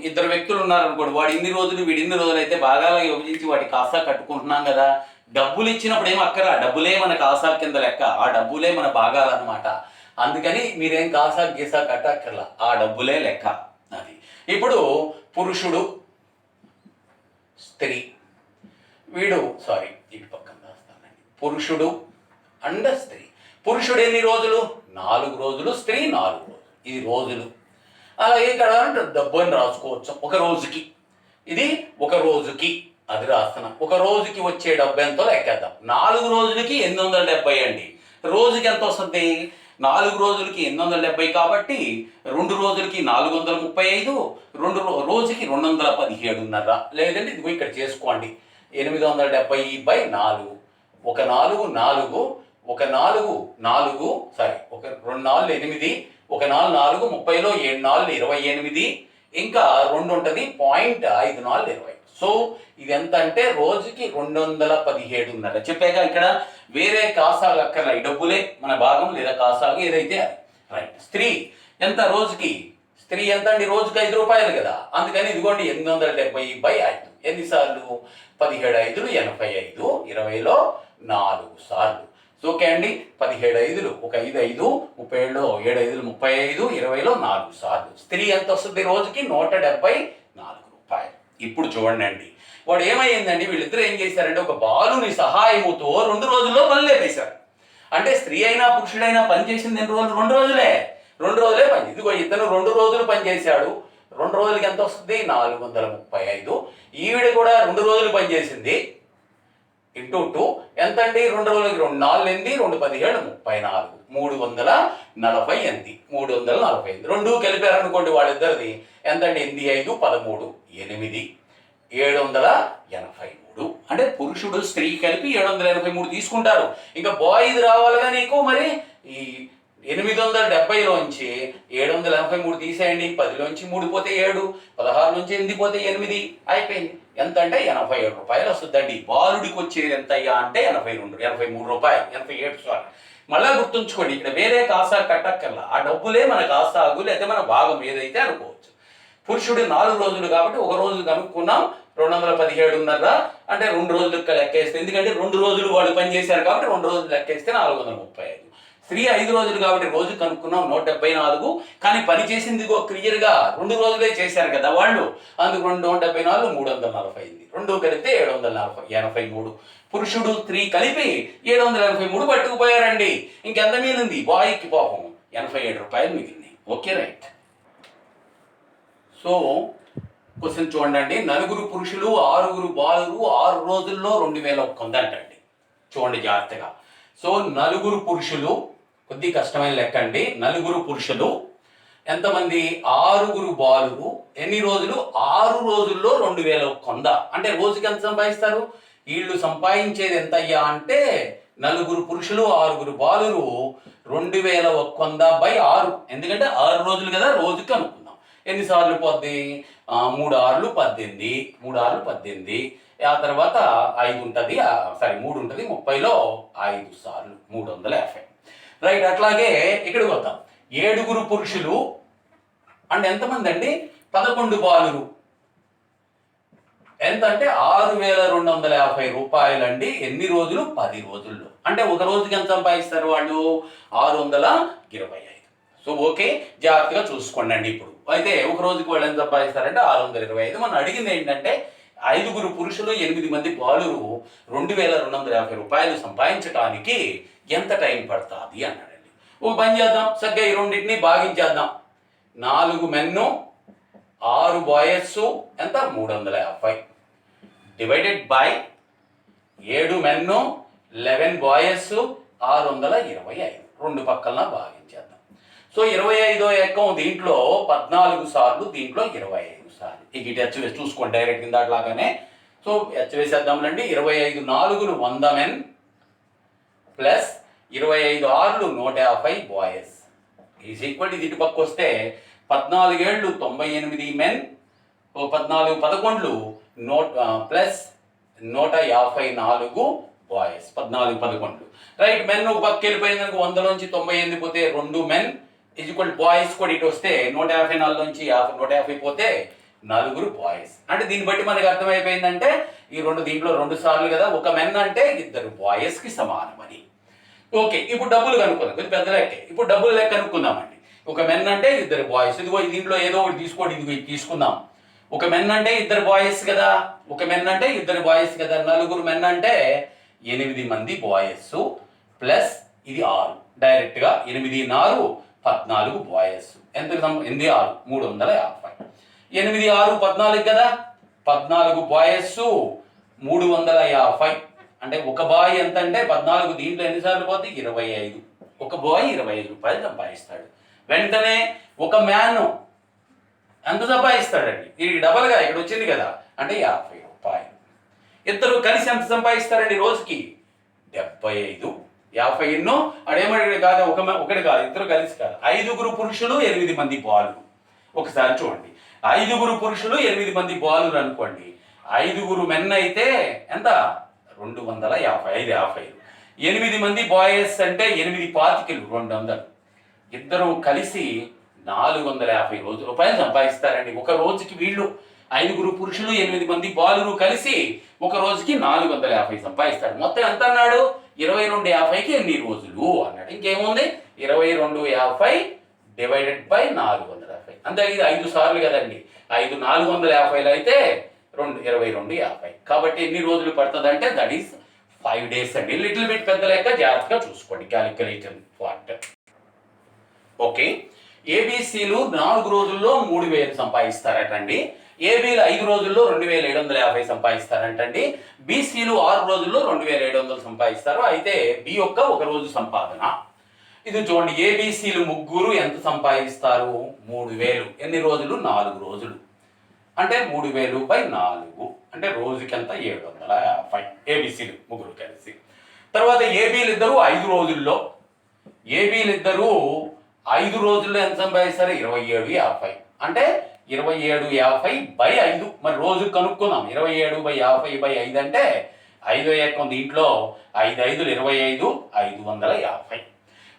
ఇద్దరు వ్యక్తులు ఉన్నారనుకోండి, వాడు ఇన్ని రోజులు వీడు ఇన్ని రోజులు అయితే భాగాలు విభజించి వాటి కాసా కట్టుకుంటున్నాం కదా. డబ్బులు ఇచ్చినప్పుడు ఏం అక్కరా, డబ్బులే మన కాసా కింద లెక్క, ఆ డబ్బులే మన భాగాలు అనమాట. అందుకని మీరేం కాసా గీసా కట్టక్కర్లా, ఆ డబ్బులే లెక్క. అది ఇప్పుడు పురుషుడు స్త్రీ, వీడు సారీ ఇటు పక్కన రాస్తానండి, పురుషుడు అండ్ స్త్రీ. పురుషుడు ఎన్ని రోజులు? 4 రోజులు, స్త్రీ 4 రోజులు. ఇది రోజులు. అలాగే ఇక్కడ డబ్బు అని రాసుకోవచ్చు. ఒక రోజుకి, ఇది ఒక రోజుకి అది రాస్తున్నాం. ఒక రోజుకి వచ్చే డబ్బు ఎంతో లెక్కేద్దాం. 4 రోజులకి 870 అండి. రోజుకి ఎంత వస్తుంది? 4 రోజులకి 870 కాబట్టి 2 రోజులకి 435, రోజుకి 217.5. లేదంటే ఇదిగో ఇక్కడ చేసుకోండి, 870/4. ఒక 4 4, ఒక 4 4 సారీ, ఒక 2 4 8, ఒక 4 4, 30లో 7 4 28, ఇంకా 2 ఉంటుంది, 0.54 20. సో ఇది ఎంత అంటే రోజుకి 217.5. చెప్పాక ఇక్కడ వేరే కాసాలు అక్కర్లా, ఈ డబ్బులే మన భాగం లేదా కాసాలు ఏదైతే అది. రైట్. స్త్రీ ఎంత రోజుకి? స్త్రీ ఎంత అండి? రోజుకి 5 రూపాయలు కదా, అందుకని ఇదిగోండి 870/5. ఎన్నిసార్లు? 17 5 85, 20లో 4 సార్లు. సో ఓకే అండి, 17 5, ఒక 5 5, 37లో 7 5 35, 20లో 4 సార్లు. స్త్రీ ఎంత వస్తుంది? రోజుకి 174 రూపాయలు. ఇప్పుడు చూడండి అండి, వాడు ఏమైందండి, వీళ్ళిద్దరూ ఏం చేశారంటే ఒక బాలుని సహాయముతో 2 రోజుల్లో పని లేపేశారు. అంటే స్త్రీ అయినా పురుషుడైనా పని చేసింది ఎన్ని రోజులు? 2 రోజులే. 2 రోజులే పని. ఇదిగో ఇతను 2 రోజులు పని చేశాడు. 2 రోజులకి ఎంత వస్తుంది? 435. ఈవిడ కూడా 2 రోజులు పని చేసింది, ఇంటూ 2 ఎంత అండి? 2 రోజులకి 2 4 8, 2 17 34, 348. 348 రెండు కలిపారనుకోండి వాళ్ళిద్దరిది ఎంతండి? 8 5 13 8 783. అంటే పురుషుడు స్త్రీ కలిపి 783 తీసుకుంటారు. ఇంకా బాయ్ది రావాలిగా నీకు. మరి ఈ 870లోంచి 783 తీసేయండి. 10లోంచి 3 పోతే 7, 16 నుంచి 8 పోతే 8, అయిపోయింది. ఎంత అంటే 87 రూపాయలు వస్తుందండి. బాలుడికి వచ్చేది ఎంత అయ్యా అంటే 83 రూపాయలు, 87 సారీ. మళ్ళా గుర్తుంచుకోండి, ఇక్కడ వేరే కాసా కట్టక్కర్లా, ఆ డబ్బులే మన కాసాగు లేకపోతే మన భాగం ఏదైతే అనుకోవచ్చు. పురుషుడు 4 రోజులు కాబట్టి ఒక రోజు కనుక్కున్నాం, 217.5 అంటే 2 రోజులకు లెక్కేస్తే, ఎందుకంటే 2 రోజులు వాళ్ళు పని చేశారు కాబట్టి 2 రోజులు లెక్కేస్తే 435. స్త్రీ 5 రోజులు కాబట్టి రోజు కనుక్కున్నాం 174. కానీ పని చేసింది క్లియర్గా 2 రోజులే చేశారు కదా వాళ్ళు, అందుకు 274 340 రెండు కలిపితే 783. పురుషుడు స్త్రీ కలిపి 783 పట్టుకుపోయారండి. ఇంకెంత మిగిలింది? బాయ్కి పాపం 87 రూపాయలు మిగిలింది. Okay right. సో క్వశ్చన్ చూడండి, 4 పురుషులు 6 బాలురు 6 రోజుల్లో 2100 అంటండి. చూడండి జాగ్రత్తగా. సో 4 పురుషులు, కొద్ది కష్టమైన లెక్క అండి. 4 పురుషులు ఎంతమంది? 6 బాలురు ఎన్ని రోజులు? 6 రోజుల్లో 2100. అంటే రోజుకి ఎంత సంపాదిస్తారు? వీళ్ళు సంపాదించేది ఎంత అయ్యా అంటే 4 పురుషులు 6 బాలురు 2100/6. ఎందుకంటే 6 రోజులు కదా, రోజుకి అనుకుందాం. ఎన్నిసార్లు పోద్ది? 3 6 18, 3 6 18. ఆ తర్వాత 5 ఉంటుంది, సారీ 3 ఉంటుంది, 30లో 5 సార్లు 350. రైట్. అట్లాగే ఇక్కడికి వద్దాం. 7 పురుషులు అండ్ ఎంతమంది అండి? 11 బాలురు ఎంత అంటే 6250 రూపాయలండి. ఎన్ని రోజులు? 10 రోజుల్లో. అంటే ఒక రోజుకి ఎంత సంపాదిస్తారు వాళ్ళు? 625. సో ఓకే, జాగ్రత్తగా చూసుకోండి అండి. ఇప్పుడు అయితే ఒక రోజుకి వాళ్ళు ఎంత సంపాదిస్తారంటే 625. మనం అడిగింది ఏంటంటే 5 పురుషులు 8 మంది బాలురు 2250 రూపాయలు సంపాదించడానికి ఎంత టైం పడుతుంది అన్నాడండి. ఒక పని చేద్దాం, సరిగ్గా ఈ రెండింటిని భాగించేద్దాం. 4 మెన్ను 6 బాయస్ ఎంత? 350 డివైడెడ్ బై 7 మెన్ను 11 బాయస్ 625. రెండు పక్కన భాగించేద్దాం. సో 25వ ఎక్కం దీంట్లో 14 సార్లు, దీంట్లో 25 సార్లు. ఇటు హెచ్వేసి చూసుకోండి డైరెక్ట్ కింద అట్లాగానే. సో హెచ్వేసేద్దాంలండి. 25 4 100 men plus 25 6 150 boys is equal. ఇది ఇటు పక్క వస్తే 14 7 98 men, 14 11 plus 154 boys 14 11 right. Men ఒక పక్క వెళ్ళిపోయింది అనుకో, 100లోంచి 98 పోతే 2 మెన్ ఈక్వల్ బాయ్స్ కూడా ఇటు వస్తే 154 నుంచి 150 పోతే 4 బాయ్స్. అంటే దీన్ని బట్టి మనకు అర్థమైపోయిందంటే ఈ దీంట్లో 2 సార్లు కదా, ఒక మెన్ అంటే 2 బాయ్స్ కి సమానమని. ఓకే, ఇప్పుడు డబ్బులు కనుక్కుందాం. కొంచెం పెద్ద లెక్కే. ఇప్పుడు డబ్బులు లెక్క కనుక్కుందామండి. ఒక మెన్ అంటే 2 బాయ్స్. ఇదిగో దీంట్లో ఏదో ఒకటి తీసుకోండి, ఇది తీసుకుందాం. ఒక మెన్ అంటే 2 బాయ్స్ కదా, ఒక మెన్ అంటే 2 బాయ్స్ కదా, 4 మెన్ అంటే 8 మంది బాయ్స్ ప్లస్ ఇది 6. డైరెక్ట్ గా 8 4 14 బాయ్స్. ఎంత 8 6 350. 8 6 14 కదా, 14 బాయ్స్ 350. అంటే ఒక బాయ్ ఎంత అంటే 14 దీంట్లో ఎన్నిసార్లు పోతే 25. ఒక బాయ్ 25 రూపాయలు సంపాదిస్తాడు. వెంటనే ఒక మ్యాన్ ఎంత సంపాదిస్తాడండి? ఇది డబల్గా ఇక్కడ వచ్చింది కదా, అంటే 50 రూపాయలు. ఇద్దరు కలిసి ఎంత సంపాదిస్తారండి రోజుకి? 75. 50 ఎన్నో అడేమడి కాదు, ఒకటి కాదు, ఇద్దరు కలిసి కాదు. 5 పురుషులు 8 మంది బాలురు. ఒకసారి చూడండి, 5 పురుషులు 8 మంది బాలురు అనుకోండి. 5 మెన్ అయితే ఎంత? 250. 50 8 మంది బాయ్స్ అంటే 8 పాతికలు 200. ఇద్దరు కలిసి 450 రూపాయలు సంపాదిస్తారండి ఒక రోజుకి. వీళ్ళు 5 పురుషులు 8 మంది బాలురు కలిసి ఒక రోజుకి 450 సంపాదిస్తారు. మొత్తం ఎంత అన్నాడు? 2250కి ఎన్ని రోజులు అన్నాడు. ఇంకేముంది? 2250 డివైడెడ్ బై 450. అంతే, ఇది 5 సార్లు కదండి. 5 450 అయితే 2250. కాబట్టి ఎన్ని రోజులు పడుతుంది అంటే దట్ ఈస్ 5 days అండి. లిటిల్ బిట్ పెద్ద లెక్క జాగ్రత్తగా చూసుకోండి, క్యాలిక్యులేటర్ పార్ట్. ఓకే, ఏబీసీలు 4 రోజుల్లో 3000 సంపాదిస్తారటండి. ఏబీలు 5 రోజుల్లో 2750 సంపాదిస్తారంటండి. బీసీలు 6 రోజుల్లో 2700 సంపాదిస్తారు. అయితే బి యొక్క ఒక రోజు సంపాదన ఇది చూడండి. ఏబీసీలు ముగ్గురు ఎంత సంపాదిస్తారు? 3000. ఎన్ని రోజులు? 4 రోజులు. అంటే 3000 బై 4 అంటే రోజుకి ఎంత? 750. ఏబీసీలు ముగ్గురు కలిసి. తర్వాత ఏబీలు ఇద్దరు 5 రోజుల్లో, ఏబీలు ఇద్దరు 5 రోజుల్లో ఎంత సంపాదిస్తారు? 2750. అంటే 2750 బై 5. మరి రోజు కనుక్కుందాం. 27/50/5 అంటే 5 ఏకం దీంట్లో 5 5 25 550.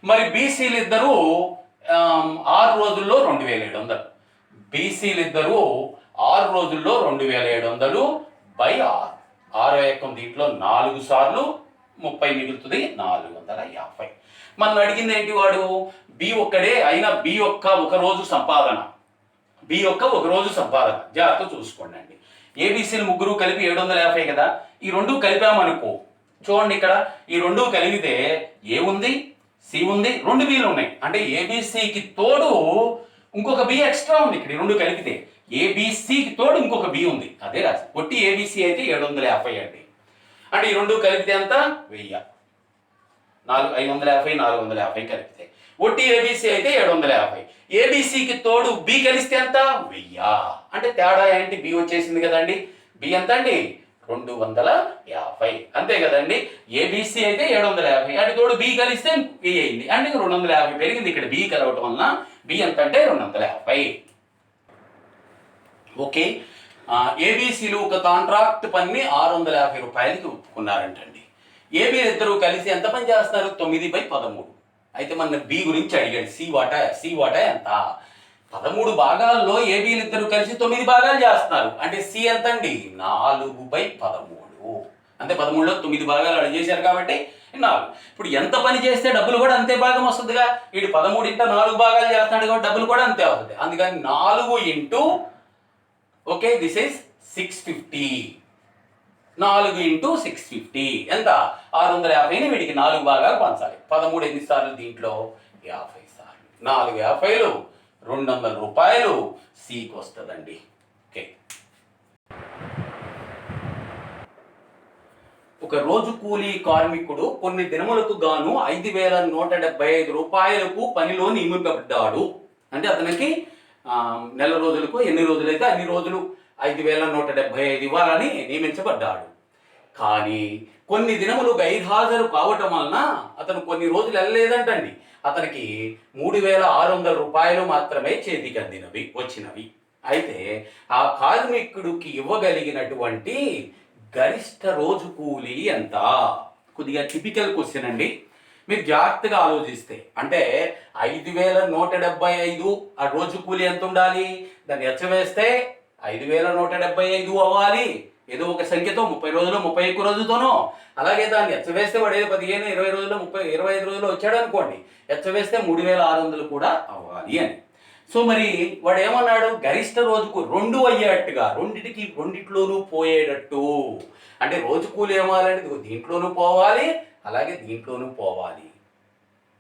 మరి బీసీలు ఇద్దరు 6 రోజుల్లో 2700. బీసీలు ఇద్దరు 6 రోజుల్లో 2700 బై 6. 6 ఏకం దీంట్లో 4 సార్లు 30 మిగులుతుంది 450. మనం అడిగింది ఏంటి? వాడు బి ఒక్కడే అయినా బి యొక్క ఒక రోజు సంపాదన, బి యొక్క ఒక రోజు సంపాదన జాగ్రత్త చూసుకోండి అండి. ఏబీసీలు ముగ్గురు కలిపి 750 కదా. ఈ రెండు కలిపామనుకో, చూడండి ఇక్కడ ఈ రెండు కలిపితే ఏ ఉంది? సి ఉంది, 2 బీలు ఉన్నాయి. అంటే ఏబీసీకి తోడు ఇంకొక బి ఎక్స్ట్రా ఉంది ఇక్కడ. ఈ రెండు కలిపితే ఏబీసీకి తోడు ఇంకొక బి ఉంది. అదే రాసి కొట్టి ఏబీసీ అయితే 750 అండి. అంటే ఈ రెండు కలిపితే ఎంత? 1000. 550 450 కలిపితే ఒట్టి ఏబీసీ అయితే 750. ఏబీసీకి తోడు బి కలిస్తే ఎంత? 1000. అంటే తేడా ఏంటి? బి వచ్చేసింది కదండి. బి ఎంత అండి? 250. అంతే కదండి. ఏబీసీ అయితే 750, అంటే తోడు బి కలిస్తే 1000 అయింది. అంటే 250 పెరిగింది ఇక్కడ. బి కలవటం వలన బి ఎంత అంటే 250. ఓకే, ఏబీసీలు ఒక కాంట్రాక్ట్ పని 650 రూపాయలకి ఒప్పుకున్నారంటండి. ఏబీలు ఇద్దరు కలిసి ఎంత పని చేస్తున్నారు? 9/13. అయితే మన బి గురించి అడిగాడు. సి వాటా ఎంత? 13 భాగాల్లో ఏబీలు ఇద్దరు కలిసి 9 భాగాలు చేస్తున్నారు. అంటే సి ఎంత అండి? 4/13. అంటే 13లో 9 భాగాలు అడిగి చేశారు కాబట్టి 4. ఇప్పుడు ఎంత పని చేస్తే డబ్బులు కూడా అంతే భాగం వస్తుందిగా. వీడు 13 × 4 భాగాలు చేస్తున్నాడు కాబట్టి డబ్బులు కూడా అంతే వస్తుంది. అందుకని 4 into, okay, this is 650. 4 into 650 ఎంత? 650ని వీడికి 4 భాగాలు పంచాలి. 13 ఎన్ని సార్లు? దీంట్లో 50 సార్లు. 4 50లు 200 రూపాయలు సికి వస్తుందండి. ఓకే, ఒక రోజు కూలీ కార్మికుడు కొన్ని దినములకు గాను 5175 రూపాయలకు పనిలో నియమింపబడ్డాడు. అంటే అతనికి నెల రోజులకు ఎన్ని రోజులైతే అన్ని రోజులు 5175 ఇవ్వాలని నియమించబడ్డాడు. కానీ కొన్ని దినములు గైర్హాజరు కావటం వలన అతను కొన్ని రోజులు వెళ్ళలేదంటండి. అతనికి 3600 రూపాయలు మాత్రమే చేతికి వచ్చినవి. అయితే ఆ కార్మికుడికి ఇవ్వగలిగినటువంటి గరిష్ట రోజు కూలీ ఎంత? కొద్దిగా టిపికల్ క్వశ్చన్ అండి. మీరు జాగ్రత్తగా ఆలోచిస్తే అంటే 5175 ఆ రోజు కూలి ఎంత ఉండాలి, దాన్ని ఎచ్చవేస్తే 5175 అవ్వాలి. ఏదో ఒక సంఖ్యతో 30 రోజులు 31 రోజులతోనో, అలాగే దాన్ని ఎచ్చవేస్తే వాడు ఏదో 15 20 రోజులు 30 25 రోజులు వచ్చాడు అనుకోండి, ఎచ్చవేస్తే 3600 కూడా అవ్వాలి అని. సో మరి వాడు ఏమన్నాడు, గరిష్ట రోజుకు 2 అయ్యేట్టుగా, రెండిట్లోనూ పోయేటట్టు. అంటే రోజు కూలి ఏమాలంటే దీంట్లోనూ పోవాలి, అలాగే దీంట్లోనూ పోవాలి.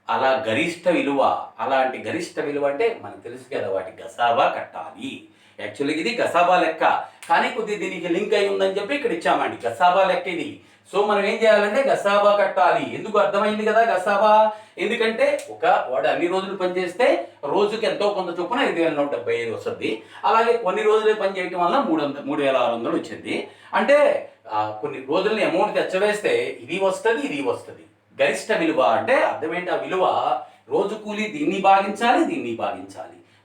అలా గరిష్ట విలువ, అలాంటి గరిష్ట విలువ అంటే మనకు తెలుసు కదా, వాటి గసాబా కట్టాలి. యాక్చువల్గా ఇది గసాబా లెక్క, కానీ కొద్దిగా దీనికి లింక్ అయి ఉందని చెప్పి ఇక్కడ ఇచ్చామండి, గసాబా లెక్క ఇది. సో మనం ఏం చేయాలంటే గసాబా కట్టాలి. ఎందుకు అర్థమైంది కదా గసాబా, ఎందుకంటే వాడు అన్ని రోజులు పనిచేస్తే రోజుకి ఎంతో కొంత చొప్పున 5175 వస్తుంది. అలాగే కొన్ని రోజులే పని చేయడం వల్ల 3600 వచ్చింది. అంటే కొన్ని రోజులని అమౌంట్ తెచ్చవేస్తే ఇది వస్తుంది, ఇది వస్తుంది. గరిష్ట విలువ అంటే అర్థం ఏంటి, ఆ విలువ రోజు కూలి దీన్ని భాగించాలి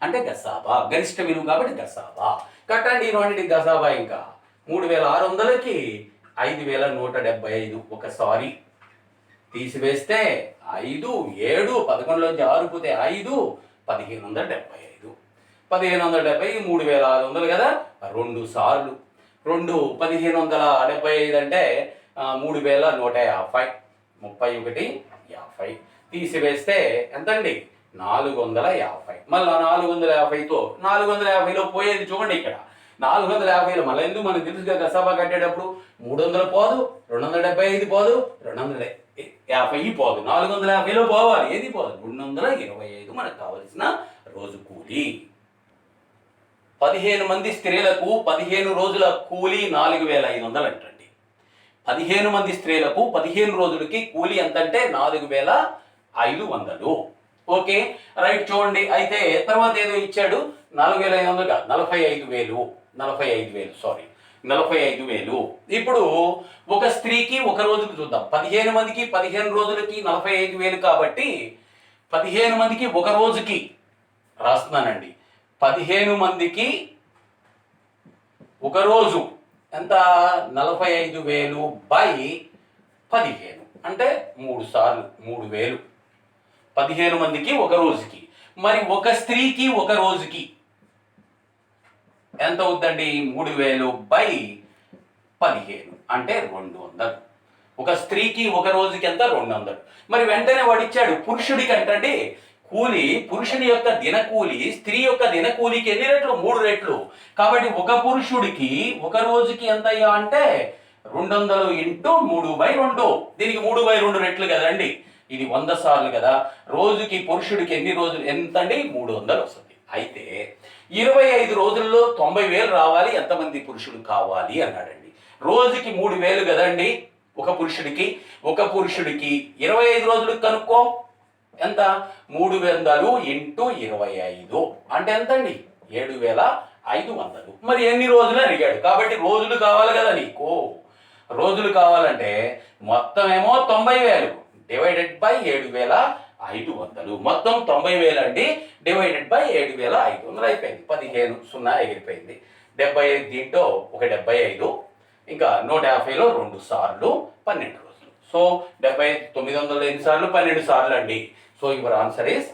అంటే గసాబా, గరిష్ట విలువ కాబట్టి గసాబా కట్టండి. ఇటువంటి గసాబా ఇంకా 3600కి 5175 ఒకసారి తీసివేస్తే 5 7 11లోంచి 6 పోతే 5 1575. 1570 3600 కదా, 2 సార్లు 1575 అంటే 3150, 31 50 తీసివేస్తే ఎంతండి 450. మళ్ళీ 450తో 450లో పోయేది చూడండి, ఇక్కడ 450లో మళ్ళీ ఎందుకు మనకు తెలుసుగా గసాబా కట్టేటప్పుడు 300 పోదు, 275 పోదు, 250 పోదు, 450లో పోవాలి. ఏది పోదు, 225 మనకు కావలసిన రోజు కూలి. 15 మంది స్త్రీలకు 15 రోజుల కూలి 4500 అంటండి. 15 మంది స్త్రీలకు 15 రోజులకి కూలి ఎంతంటే 4500. Okay right. చూడండి, అయితే తర్వాత ఏదో ఇచ్చాడు, 4500 కాదు 45,000. ఇప్పుడు ఒక స్త్రీకి ఒక రోజుకి చూద్దాం. 15 మందికి 15 రోజులకి 45,000 కాబట్టి 15 మందికి ఒక రోజుకి రాస్తున్నానండి. 15 మందికి ఒక రోజు ఎంత, 45,000 బై 15 అంటే 3 సార్లు 3000. 15 మందికి ఒక రోజుకి. మరి ఒక స్త్రీకి ఒక రోజుకి ఎంత అవుద్దండి, 3000 బై 15 అంటే 200. ఒక స్త్రీకి ఒక రోజుకి ఎంత, 200. మరి వెంటనే వాడిచ్చాడు పురుషుడికి అంటండి కూలి, పురుషుని యొక్క దినకూలి స్త్రీ యొక్క దినకూలికి ఎన్ని రెట్లు, 3 రెట్లు. కాబట్టి ఒక పురుషుడికి ఒక రోజుకి ఎంత అయ్యా అంటే 200 ఇంటూ 3/2. దీనికి 3/2 రెట్లు కదండి, ఇది 100 సార్లు కదా. రోజుకి పురుషుడికి ఎన్ని రోజులు ఎంతండి, 300 వస్తుంది. అయితే 25 రోజుల్లో 90,000 రావాలి, ఎంతమంది పురుషుడు కావాలి అన్నాడండి. రోజుకి 3000 కదండి ఒక పురుషుడికి. 25 రోజులకు కనుక్కో ఎంత, 300 ఇంటూ 25 అంటే ఎంతండి, 7500. మరి ఎన్ని రోజులు అడిగాడు కాబట్టి రోజులు కావాలి కదా నీకు. రోజులు కావాలంటే మొత్తం ఏమో 90,000 డివైడెడ్ బై 7500. మొత్తం 90,000 అండి, డివైడెడ్ బై 7500 అయిపోయింది. 15 0 ఎగిరిపోయింది. 75 దీంట్లో ఒక 75, ఇంకా 150లో 2 సార్లు 12 రోజులు. సో 900 ఎన్ని సార్లు, 12 సార్లు అండి. So your answer is